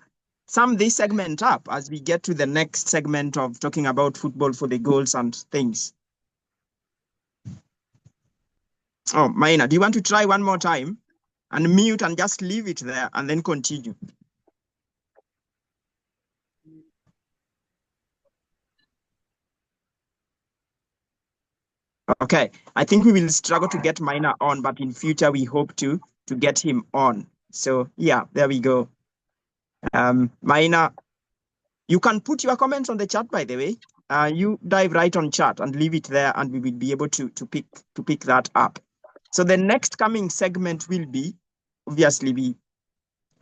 this segment up as we get to the next segment of talking about football for the goals and things? Oh, Maina, do you want to try one more time? Unmute and just leave it there and then continue. Okay, I think we will struggle to get Maina on, but in future we hope to get him on. So yeah, there we go. Maina, you can put your comments on the chat, by the way. You dive right on chat and leave it there, and we will be able to pick that up. So the next coming segment will be, obviously, the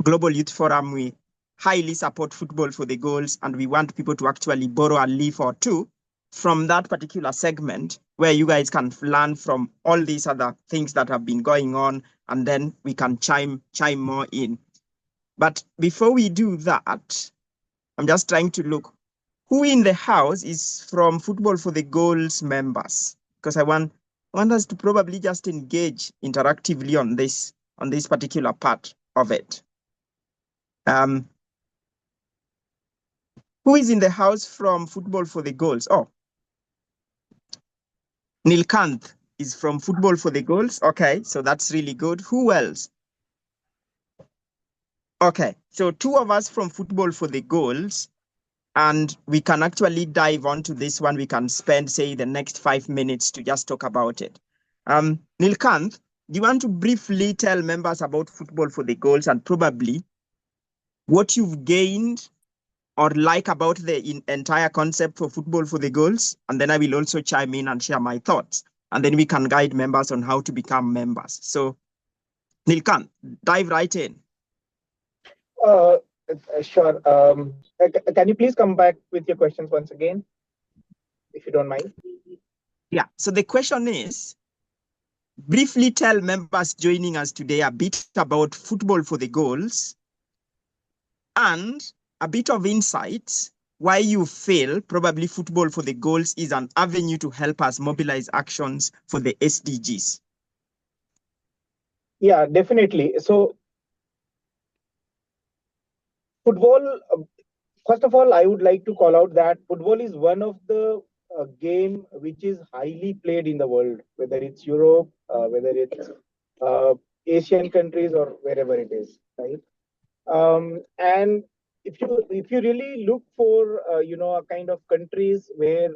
Global Youth Forum. We highly support football for the goals, and we want people to actually borrow a leaf or two from that particular segment, where you guys can learn from all these other things that have been going on, and then we can chime more in. But before we do that, I'm just trying to look who in the house is from Football for the Goals members, because I want us to probably just engage interactively on this particular part of it. Who is in the house from Football for the Goals? Oh, Nilkanth is from Football for the Goals. Okay, so that's really good. Who else? Okay, so 2 of us from Football for the Goals, and we can actually dive onto this one. We can spend, say, the next 5 minutes to just talk about it. Nilkanth, do you want to briefly tell members about Football for the Goals and probably what you've gained or like about the entire concept for Football for the Goals? And then I will also chime in and share my thoughts. And then we can guide members on how to become members. So, Nilkanth, dive right in. Sure. Can you please come back with your questions once again, if you don't mind? Yeah. So the question is, briefly tell members joining us today a bit about Football for the Goals and a bit of insights why you feel probably Football for the Goals is an avenue to help us mobilize actions for the SDGs. Yeah, definitely. So football, first of all, I would like to call out that football is one of the game which is highly played in the world, whether it's Europe, whether it's uh, Asian countries or wherever it is, right? And if you really look for a kind of countries where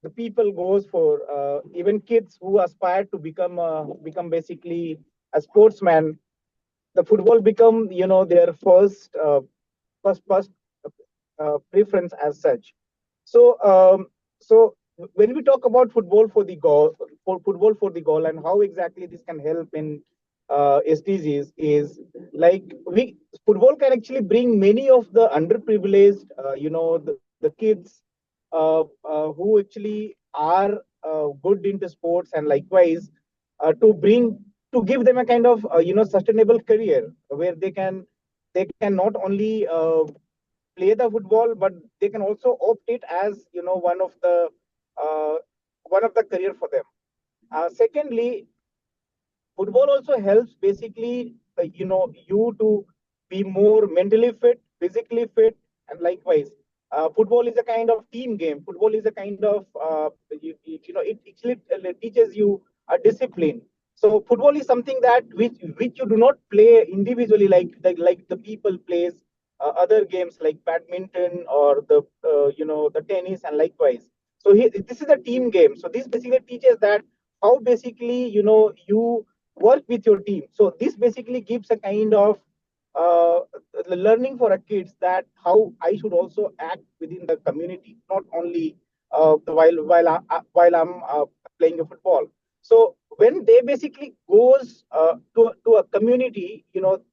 the people goes for even kids who aspire to become basically a sportsman, the football become their first preference as such. So when we talk about football for the goal, and how exactly this can help in SDGs is like we football can actually bring many of the underprivileged, the kids who actually are good into sports, and likewise to give them a kind of sustainable career where they can not only play the football, but they can also opt it as uh, one of the career for them. Secondly, football also helps basically you to be more mentally fit, physically fit, and likewise football is a kind of team game. Football is a kind of it actually teaches you a discipline. So football is something that which you do not play individually, like the people plays other games like badminton or the tennis, and likewise. So this is a team game. So this basically teaches that how basically you work with your team. So this basically gives a kind of uh, learning for a kids that how I should also act within the community, not only while I'm playing a football. So when they basically goes to a community,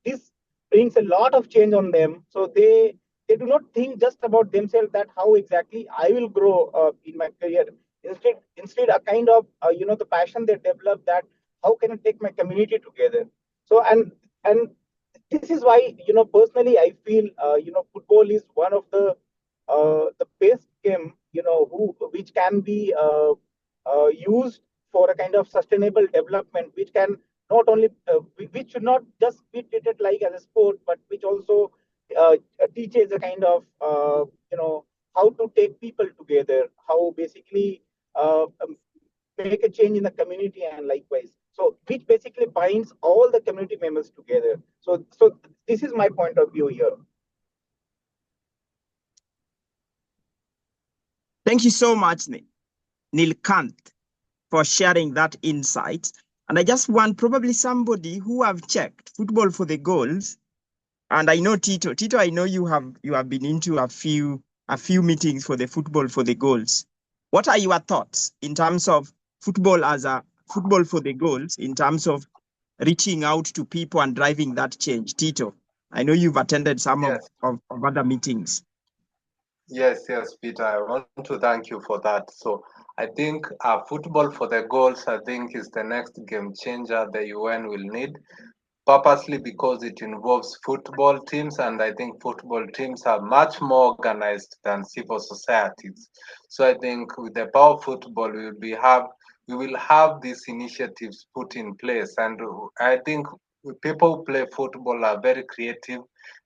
this brings a lot of change on them. So they do not think just about themselves, that how exactly I will grow in my career. Instead a kind of the passion they develop, that how can I take my community together. So and this is why personally I feel football is one of the best game which can be used for a kind of sustainable development, which can not only which should not just be treated like as a sport, but which also teaches a kind of how to take people together, how basically make a change in the community, and likewise, so which basically binds all the community members together. So this is my point of view here. Thank you so much, Nilkant, for sharing that insight. And I just want probably somebody who have checked Football for the Goals. And I know Tito. Tito, I know you have been into a few meetings for the Football for the Goals. What are your thoughts in terms of football as a Football for the Goals, in terms of reaching out to people and driving that change? Tito, I know you've attended some Yes. of other meetings. Yes, Peter. I want to thank you for that. So I think football for the goals, I think, is the next game changer the UN will need, purposely because it involves football teams, and I think football teams are much more organized than civil societies. So I think with the power of football, we will have these initiatives put in place, and I think people who play football are very creative,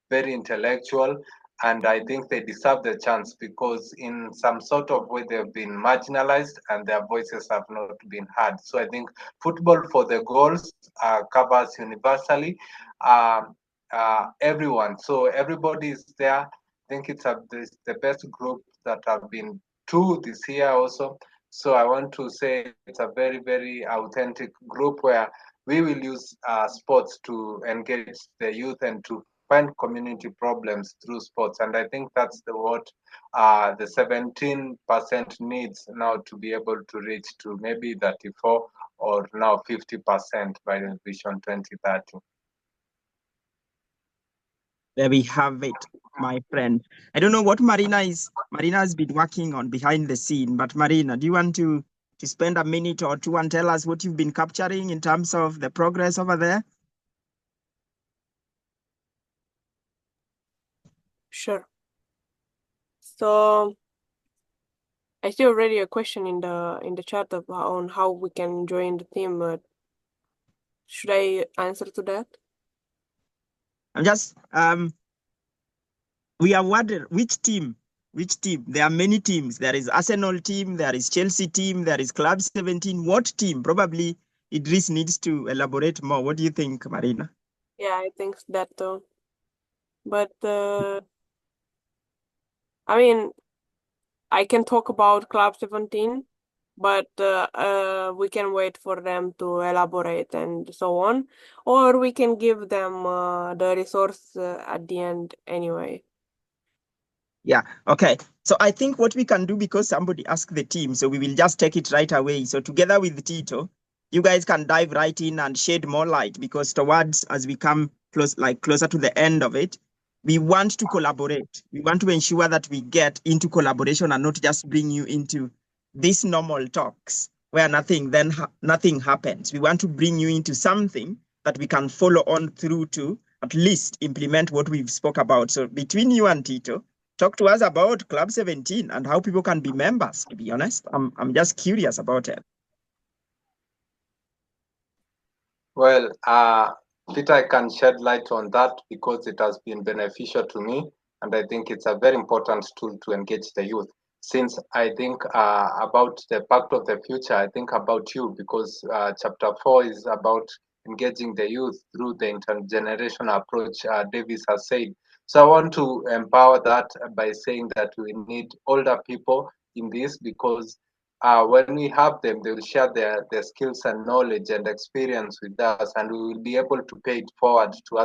very intellectual, and I think they deserve the chance because in some sort of way they've been marginalized and their voices have not been heard. So I think football for the goals covers universally everyone. So everybody is there. I think it's the best group that have been to this year also. So I want to say it's a very, very authentic group where we will use sports to engage the youth and to find community problems through sports. And I think that's what the 17% needs now to be able to reach to maybe 34 or now 50% by the Vision 2030. There we have it, my friend. I don't know what Marina has been working on behind the scene, but Marina, do you want to spend a minute or two and tell us what you've been capturing in terms of the progress over there? Sure. So I see already a question in the chat on how we can join the team. Should I answer to that? I'm just we are wondering which team. Which team? There are many teams. There is Arsenal team, there is Chelsea team, there is Club 17. What team? Probably Idris needs to elaborate more. What do you think, Marina? Yeah, I think that too. But I mean, I can talk about Club 17, but we can wait for them to elaborate and so on, or we can give them the resource at the end anyway. Yeah, okay. So I think what we can do, because somebody asked the team, so we will just take it right away. So together with Tito, you guys can dive right in and shed more light, because towards, as we come closer to the end of it, we want to collaborate. We want to ensure that we get into collaboration and not just bring you into these normal talks where nothing happens. We want to bring you into something that we can follow on through to at least implement what we've spoke about. So between you and Tito, talk to us about Club 17 and how people can be members. To be honest, I'm just curious about it. Well, Peter, I can shed light on that because it has been beneficial to me, and I think it's a very important tool to engage the youth. Since I think about the Pact of the Future, I think about you because Chapter 4 is about engaging the youth through the intergenerational approach Davis has said. So I want to empower that by saying that we need older people in this because when we have them, they will share their skills and knowledge and experience with us, and we will be able to pay it forward to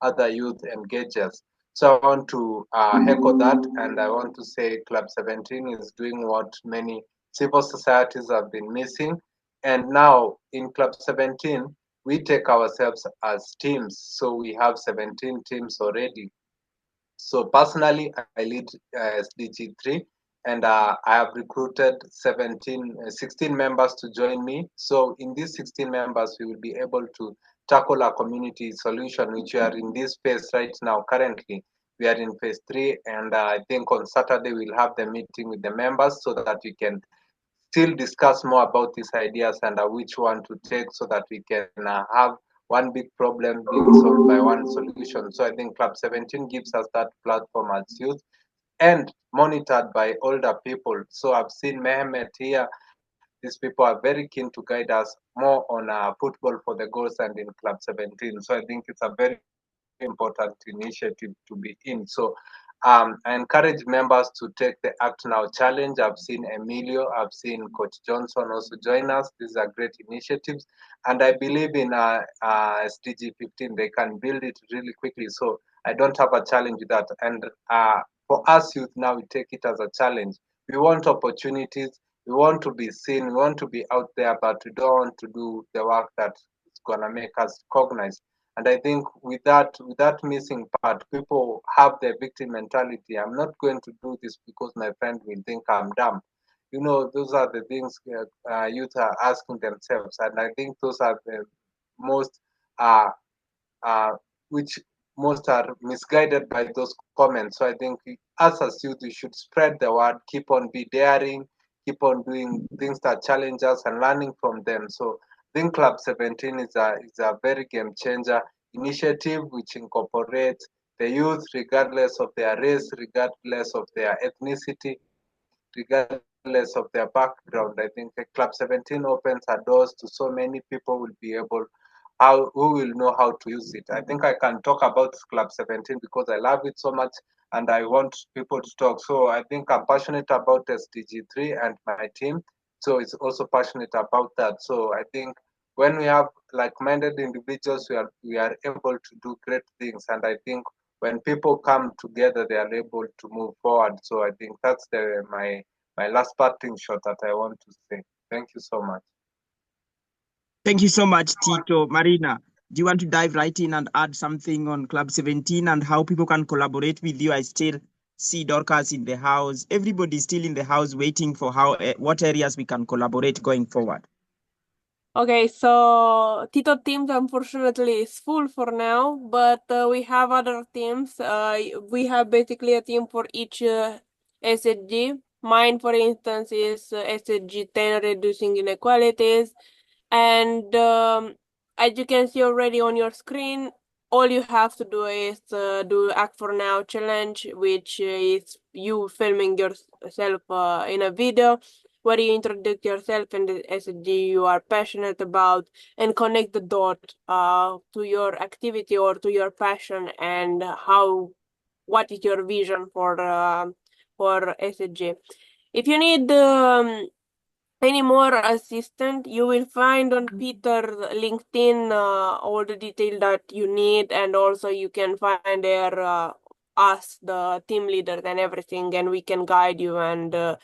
other youth engagers. So I want to echo that, and I want to say Club 17 is doing what many civil societies have been missing. And now in Club 17, we take ourselves as teams. So we have 17 teams already. So personally, I lead SDG 3, and I have recruited 16 members to join me. So in these 16 members, we will be able to tackle a community solution, which we are in this phase right now. Currently, we are in phase 3, and I think on Saturday we'll have the meeting with the members so that we can still discuss more about these ideas and which one to take so that we can have one big problem being solved by one solution. So I think Club 17 gives us that platform as youth and monitored by older people. So I've seen Mehmet here. These people are very keen to guide us more on football for the goals and in Club 17. So I think it's a very important initiative to be in. So I encourage members to take the Act Now challenge. I've seen Emilio, I've seen Coach Johnson also join us. These are great initiatives. And I believe in SDG 15, they can build it really quickly. So I don't have a challenge with that. And for us youth now, we take it as a challenge. We want opportunities. We want to be seen. We want to be out there, but we don't want to do the work that is going to make us recognized. And I think with that missing part, people have the victim mentality. I'm not going to do this because my friend will think I'm dumb. You know, those are the things youth are asking themselves. And I think those are the most, which most are misguided by those comments. So I think us as youth, we should spread the word, keep on be daring, keep on doing things that challenge us and learning from them. So I think Club 17 is a very game changer initiative which incorporates the youth regardless of their race, regardless of their ethnicity, regardless of their background. I think Club 17 opens our doors to so many people will be able who will know how to use it. I think I can talk about Club 17 because I love it so much and I want people to talk. So I think I'm passionate about SDG 3 and my team. So it's also passionate about that. So I think when we have like-minded individuals, we are able to do great things. And I think when people come together, they are able to move forward. So I think that's my last parting shot that I want to say. Thank you so much. Thank you so much, Tito. Marina, do you want to dive right in and add something on Club 17 and how people can collaborate with you? I still see Dorcas in the house. Everybody's still in the house waiting for what areas we can collaborate going forward. Okay, so Tito teams unfortunately is full for now, but we have other teams. We have basically a team for each SDG. Mine, for instance, is SDG 10, reducing inequalities. And as you can see already on your screen, all you have to do is do Act for Now challenge, which is you filming yourself in a video where you introduce yourself and the SDG you are passionate about and connect the dot to your activity or to your passion and what is your vision for SDG. If you need any more assistant, you will find on Peter LinkedIn all the detail that you need, and also you can find there us, the team leaders and everything, and we can guide you and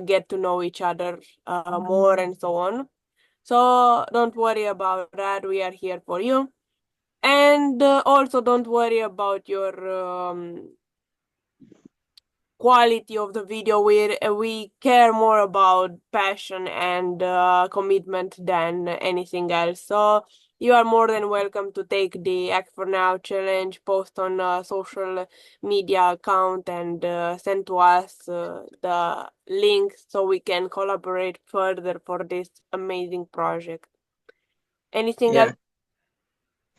get to know each other more and so on. So don't worry about that. We are here for you. And also don't worry about your quality of the video. We care more about passion and commitment than anything else. So you are more than welcome to take the Act for Now challenge, post on a social media account, and send to us the link so we can collaborate further for this amazing project. Anything else?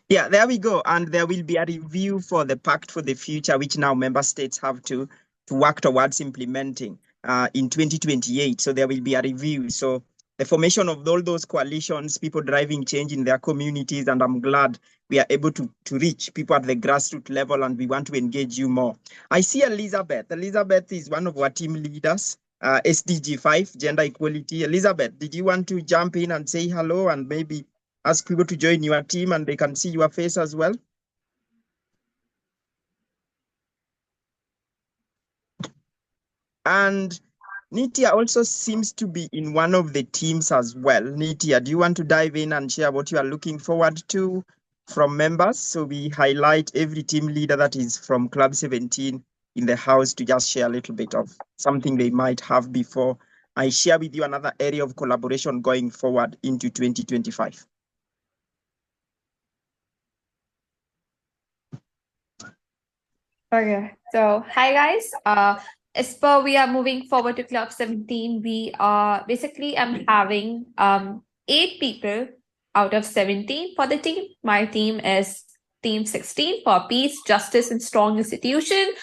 Yeah, there we go. And there will be a review for the Pact for the Future, which now member states have to work towards implementing in 2028. So there will be a review. So the formation of all those coalitions, people driving change in their communities, and I'm glad we are able to reach people at the grassroots level, and we want to engage you more. I see Elizabeth. Elizabeth is one of our team leaders, SDG 5, Gender Equality. Elizabeth, did you want to jump in and say hello and maybe ask people to join your team and they can see your face as well? And Nitya also seems to be in one of the teams as well. Nitya, do you want to dive in and share what you are looking forward to from members? So we highlight every team leader that is from Club 17 in the house to just share a little bit of something they might have before I share with you another area of collaboration going forward into 2025. Okay, so hi guys. As per we are moving forward to Club 17, we are basically I'm having 8 people out of 17 for the team. My team is team 16 for peace, justice, and strong institution.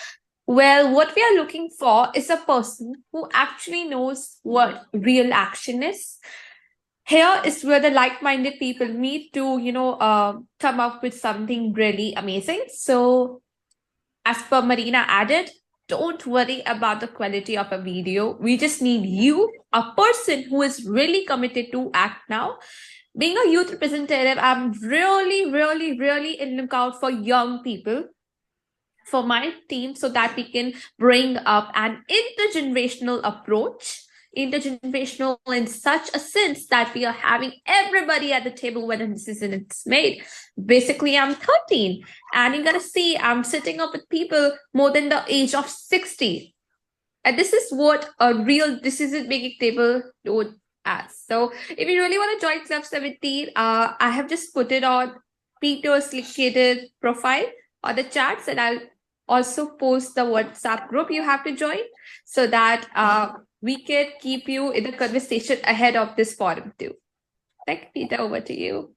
Well, what we are looking for is a person who actually knows what real action is. Here is where the like-minded people meet to, come up with something really amazing. So as per Marina added, don't worry about the quality of a video. We just need you, a person who is really committed to act now. Being a youth representative, I'm really, really, really in lookout for young people for my team so that we can bring up an intergenerational approach. Intergenerational in such a sense that we are having everybody at the table when a decision is made. Basically, I'm 13 and you're going to see I'm sitting up with people more than the age of 60. And this is what a real decision-making table would ask. So if you really want to join Club 17, I have just put it on Peter's LinkedIn profile or the chats, and I'll also post the WhatsApp group you have to join so that we can keep you in the conversation ahead of this forum too. Thank you, Peter, over to you.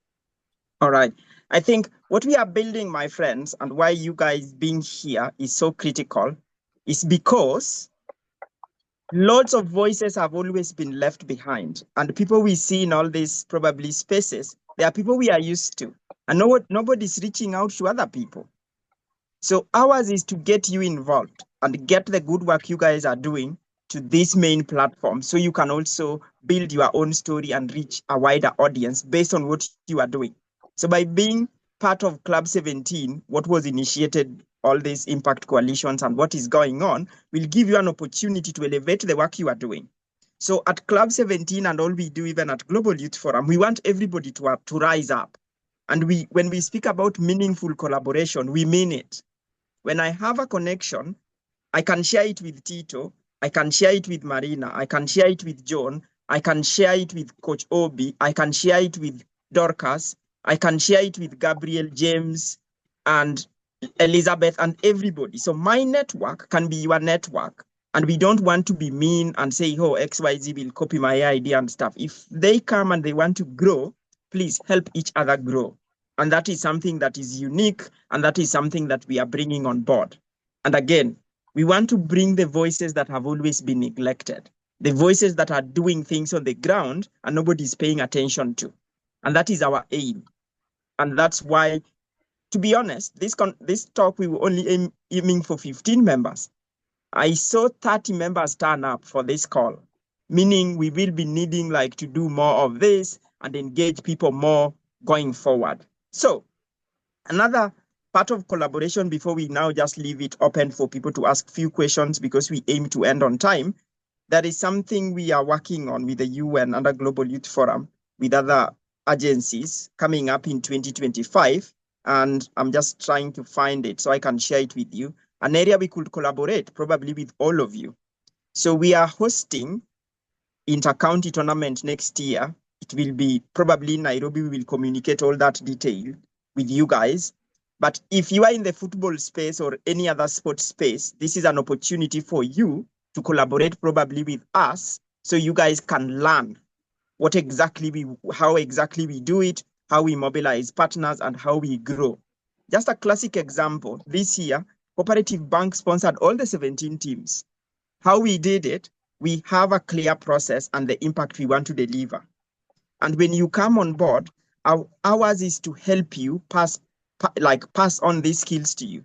All right. I think what we are building, my friends, and why you guys being here is so critical is because lots of voices have always been left behind. And people we see in all these probably spaces, they are people we are used to. And nobody's reaching out to other people. So ours is to get you involved and get the good work you guys are doing to this main platform so you can also build your own story and reach a wider audience based on what you are doing. So by being part of Club 17, what was initiated, all these impact coalitions and what is going on, will give you an opportunity to elevate the work you are doing. So at Club 17 and all we do, even at Global Youth Forum, we want everybody to rise up. And when we speak about meaningful collaboration, we mean it. When I have a connection, I can share it with Tito, I can share it with Marina, I can share it with John, I can share it with Coach Obi, I can share it with Dorcas, I can share it with Gabriel, James, and Elizabeth, and everybody. So my network can be your network. And we don't want to be mean and say, oh, XYZ will copy my idea and stuff. If they come and they want to grow, please help each other grow. And that is something that is unique, and that is something that we are bringing on board. And again, we want to bring the voices that have always been neglected, the voices that are doing things on the ground and nobody's paying attention to. And that is our aim. And that's why, to be honest, this talk, we were only aiming for 15 members. I saw 30 members turn up for this call, meaning we will be needing like to do more of this and engage people more going forward. So another part of collaboration, before we now just leave it open for people to ask few questions because we aim to end on time, that is something we are working on with the UN under Global Youth Forum with other agencies coming up in 2025. And I'm just trying to find it so I can share it with you. An area we could collaborate probably with all of you. So we are hosting inter-county tournament next year. It will be probably in Nairobi. We will communicate all that detail with you guys. But if you are in the football space or any other sport space, this is an opportunity for you to collaborate probably with us so you guys can learn how exactly we do it, how we mobilize partners, and how we grow. Just a classic example, this year, Cooperative Bank sponsored all the 17 teams. How we did it, we have a clear process and the impact we want to deliver. And when you come on board, ours is to help you pass on these skills to you.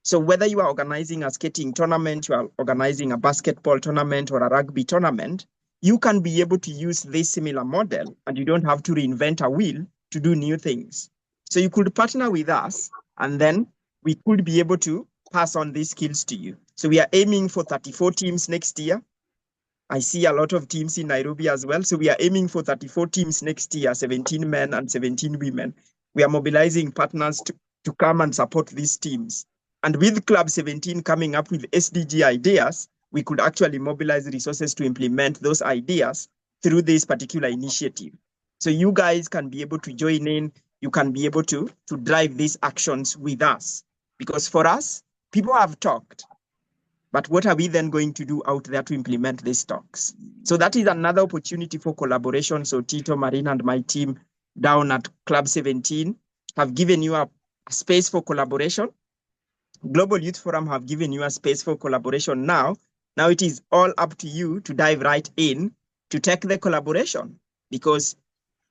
So whether you are organizing a skating tournament, you are organizing a basketball tournament or a rugby tournament, you can be able to use this similar model and you don't have to reinvent a wheel to do new things. So you could partner with us and then we could be able to pass on these skills to you. So we are aiming for 34 teams next year. I see a lot of teams in Nairobi as well. So we are aiming for 34 teams next year, 17 men and 17 women. We are mobilizing partners to come and support these teams. And with Club 17 coming up with SDG ideas, we could actually mobilize resources to implement those ideas through this particular initiative. So you guys can be able to join in. You can be able to drive these actions with us. Because for us, people have talked. But what are we then going to do out there to implement these talks? So that is another opportunity for collaboration. So Tito, Marina, and my team down at Club 17 have given you a space for collaboration. Global Youth Forum have given you a space for collaboration now. Now it is all up to you to dive right in to take the collaboration, because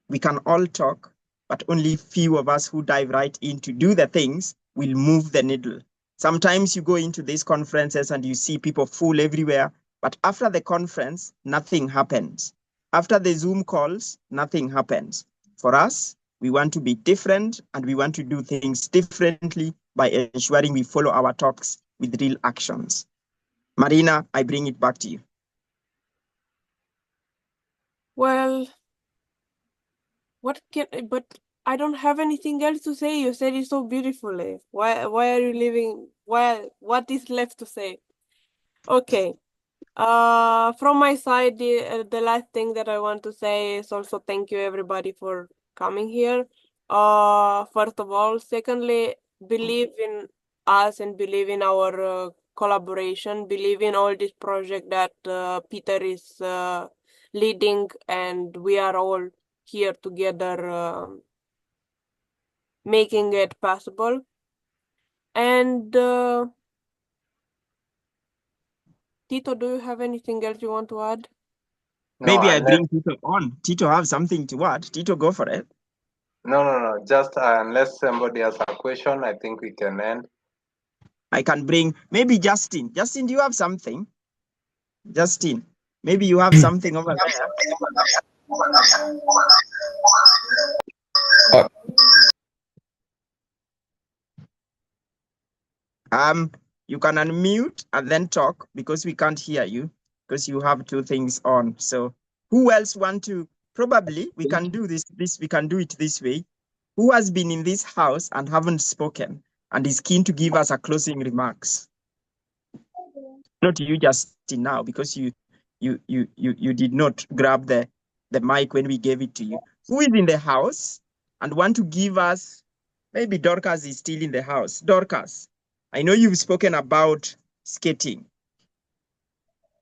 we can all talk, but only few of us who dive right in to do the things will move the needle. Sometimes you go into these conferences and you see people full everywhere, but after the conference, nothing happens. After the Zoom calls, nothing happens. For us, we want to be different and we want to do things differently by ensuring we follow our talks with real actions. Marina, I bring it back to you. Well, but I don't have anything else to say. You said it so beautifully. Why are you leaving? What is left to say? Okay. From my side, the last thing that I want to say is also thank you everybody for coming here. First of all, secondly, believe in us and believe in our collaboration. Believe in all this project that Peter is leading, and we are all here together making it possible. And Tito, do you have anything else you want to add? No, Maybe I unless, bring Tito on. Tito have something to add. Tito, go for it. no. Just unless somebody has a question, I think we can end. I can bring maybe Justin. Justin, do you have something? Justin, maybe you have something over there. You can unmute and then talk, because we can't hear you because you have two things on. So who else want to? Probably we can do this. We can do it this way. Who has been in this house and haven't spoken and is keen to give us a closing remarks? Not you, Justin, now, because you did not grab the mic when we gave it to you. Who is in the house and want to give us, maybe Dorcas is still in the house. Dorcas, I know you've spoken about skating.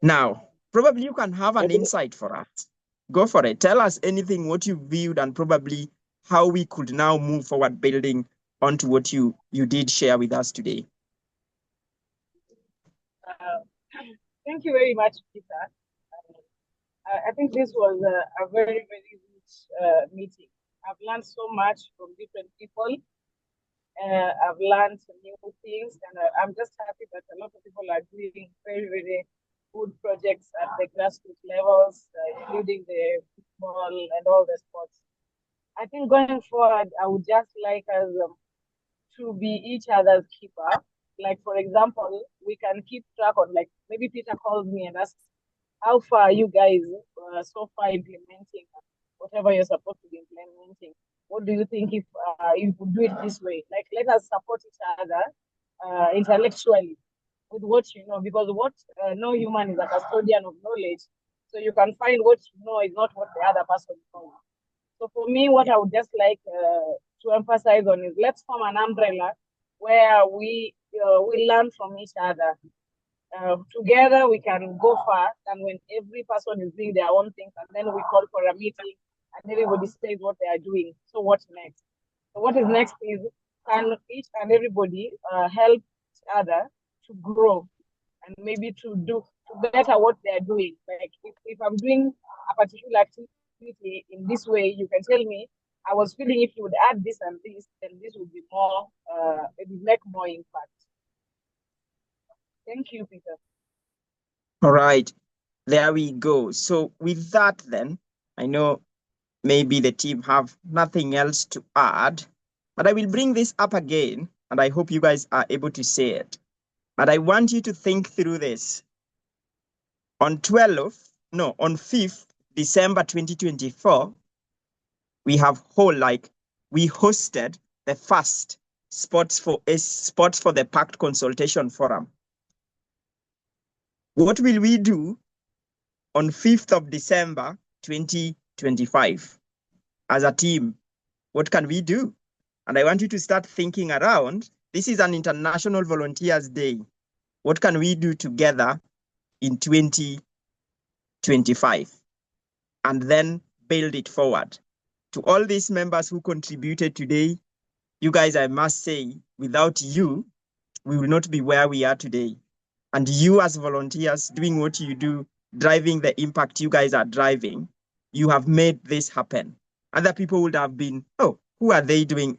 Now, probably you can have an insight for us. Go for it. Tell us anything, what you viewed, and probably how we could now move forward building onto what you did share with us today. Thank you very much, Peter. I think this was a very, very rich meeting. I've learned so much from different people. I've learned new things, and I'm just happy that a lot of people are doing very, very good projects at the grassroots levels, including the football and all the sports. I think going forward, I would just like us to be each other's keeper. Like, for example, we can keep track on, like, maybe Peter calls me and asks, how far are you guys so far implementing whatever you're supposed to be implementing? What do you think if you could do it this way? Like, let us support each other intellectually with what you know, because what no human is a custodian of knowledge. So you can find what you know is not what the other person knows. So for me, what I would just like to emphasize on is let's form an umbrella where we learn from each other. Together we can go far, and when every person is doing their own things, and then we call for a meeting and everybody says what they are doing. So what's next? So what is next is, can each and everybody help each other to grow and maybe to better what they are doing. Like if I'm doing a particular activity in this way, you can tell me, I was feeling if you would add this and this, then this would be more, it would make more impact. Thank you, Peter. All right, there we go. So with that then, I know maybe the team have nothing else to add, but I will bring this up again, and I hope you guys are able to say it. But I want you to think through this. On 5th December 2024, we hosted the first Sports for the Pact Consultation Forum. What will we do on 5th of December 2025 as a team? What can we do? And I want you to start thinking around, this is an International Volunteers Day. What can we do together in 2025? And then build it forward. To all these members who contributed today, you guys, I must say, without you, we will not be where we are today. And you as volunteers doing what you do, driving the impact you guys are driving, you have made this happen. Other people would have been, oh, who are they doing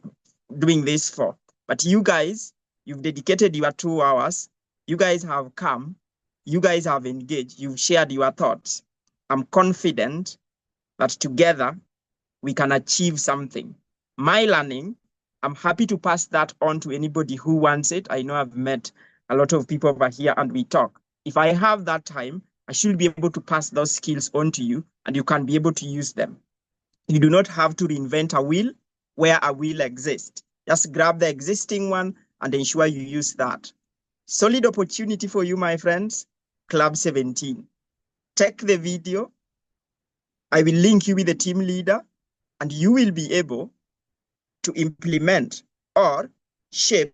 this for? But you guys, you've dedicated your 2 hours. You guys have come. You guys have engaged. You've shared your thoughts. I'm confident that together we can achieve something. My learning, I'm happy to pass that on to anybody who wants it. I know I've met a lot of people over here and we talk. If I have that time, I should be able to pass those skills on to you and you can be able to use them. You do not have to reinvent a wheel where a wheel exists. Just grab the existing one and ensure you use that. Solid opportunity for you, my friends. Club 17. Take the video. I will link you with the team leader and you will be able to implement or shape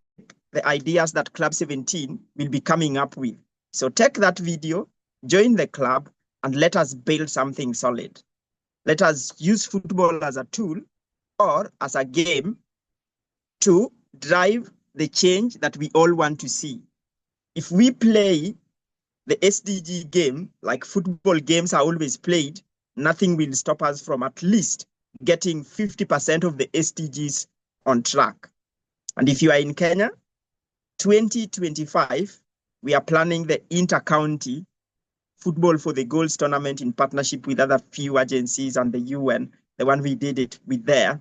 the ideas that Club 17 will be coming up with. So take that video, join the club, and let us build something solid. Let us use football as a tool or as a game to drive the change that we all want to see. If we play the SDG game, like football games are always played, nothing will stop us from at least getting 50% of the SDGs on track. And if you are in Kenya, 2025, we are planning the inter-county Football for the Goals tournament in partnership with other few agencies and the UN, the one we did it with there.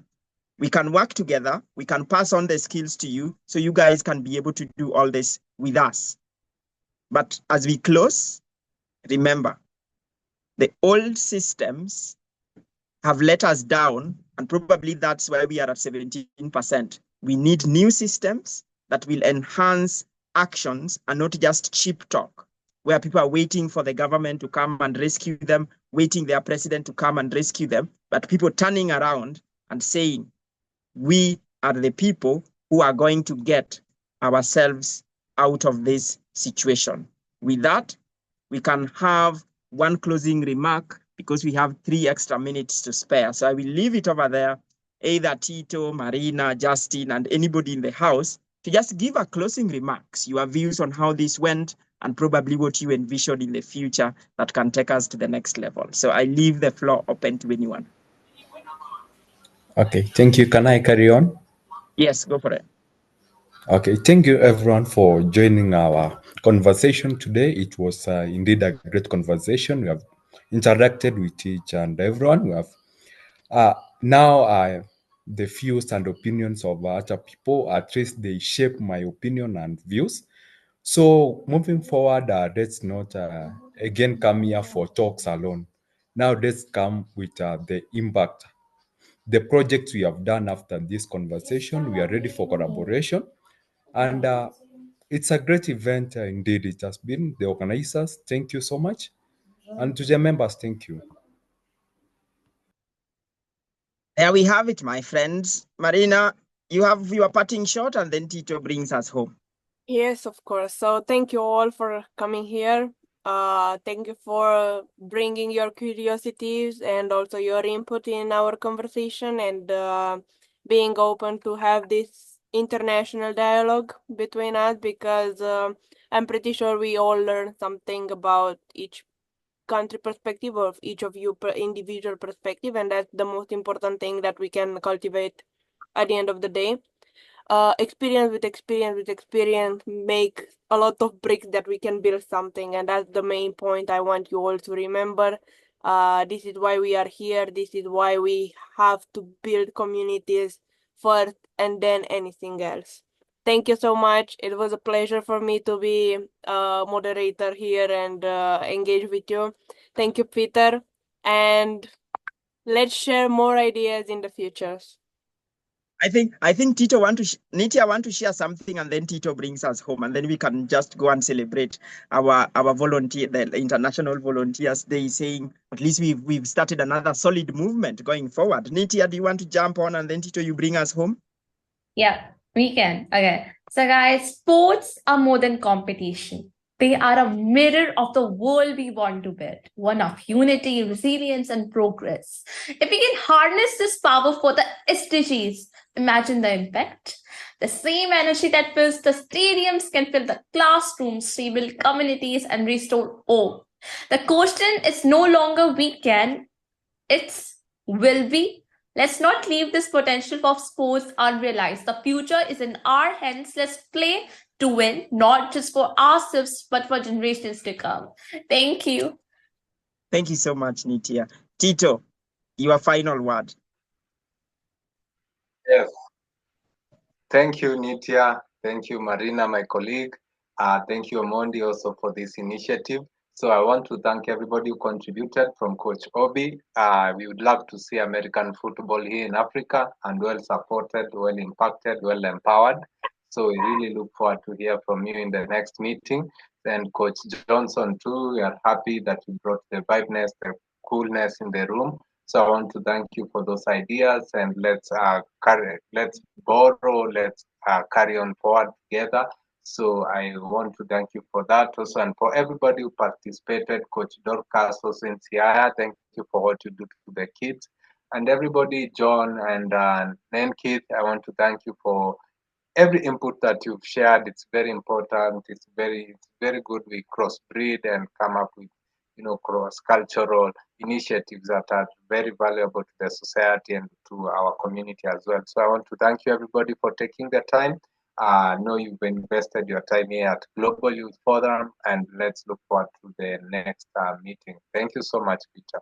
We can work together. We can pass on the skills to you so you guys can be able to do all this with us. But as we close, remember, the old systems have let us down, and probably that's why we are at 17%. We need new systems that will enhance actions and not just cheap talk, where people are waiting for the government to come and rescue them, waiting their president to come and rescue them, but people turning around and saying, we are the people who are going to get ourselves out of this situation. With that, we can have one closing remark because we have 3 extra minutes to spare. So I will leave it over there, either Tito, Marina, Justin, and anybody in the house to just give a closing remarks, your views on how this went, and probably what you envision in the future that can take us to the next level. So I leave the floor open to anyone. Okay, thank you. Can I carry on? Yes, go for it. Okay, thank you everyone for joining our conversation today. It was indeed a great conversation. We have interacted with each and everyone. We have now the views and opinions of other people. At least they shape my opinion and views. So moving forward, let's not again come here for talks alone. Now let's come with the impact. The projects we have done after this conversation, we are ready for collaboration. And it's a great event indeed. It has been. The organizers, thank you so much. And to the members, thank you. There we have it, my friends. Marina, you have your parting shot, and then Tito brings us home. Yes, of course. So thank you all for coming here. Thank you for bringing your curiosities and also your input in our conversation, and being open to have this international dialogue between us, because I'm pretty sure we all learn something about each country perspective, of each of you individual perspective, and that's the most important thing that we can cultivate at the end of the day. Experience with experience make a lot of bricks that we can build something, and that's the main point I want you all to remember. This is why we are here. This is why we have to build communities first and then anything else. Thank you so much. It was a pleasure for me to be a moderator here and engage with you. Thank you, Peter. And let's share more ideas in the futures. I think Tito Nitya want to share something, and then Tito brings us home, and then we can just go and celebrate our volunteer, the International Volunteers Day, saying at least we've started another solid movement going forward. Nitya, do you want to jump on, and then Tito, you bring us home? Yeah, we can. Okay. So guys, sports are more than competition. They are a mirror of the world we want to build, one of unity, resilience, and progress. If we can harness this power for the SDGs, imagine the impact. The same energy that fills the stadiums can fill the classrooms, rebuild communities, and restore hope. The question is no longer we can, it's will we. Let's not leave this potential of sports unrealized. The future is in our hands. Let's play to win, not just for ourselves, but for generations to come. Thank you. Thank you so much, Nitya. Tito, your final word. Yes. Thank you, Nitya. Thank you, Marina, my colleague. Thank you, Omondi, also for this initiative. So I want to thank everybody who contributed, from Coach Obi. We would love to see American football here in Africa, and well supported, well impacted, well empowered. So we really look forward to hear from you in the next meeting. Then Coach Johnson too, we are happy that you brought the vibeness, the coolness in the room. So I want to thank you for those ideas, and let's borrow, let's carry on forward together. So I want to thank you for that also, and for everybody who participated, Coach Dorcas, also in Siaya, thank you for what you do to the kids. And everybody, John and Nenkith, I want to thank you for every input that you've shared. It's very important. It's very good. We crossbreed and come up with, cross-cultural initiatives that are very valuable to the society and to our community as well. So I want to thank you, everybody, for taking the time. I know you've invested your time here at Global Youth Forum, and let's look forward to the next meeting. Thank you so much, Peter.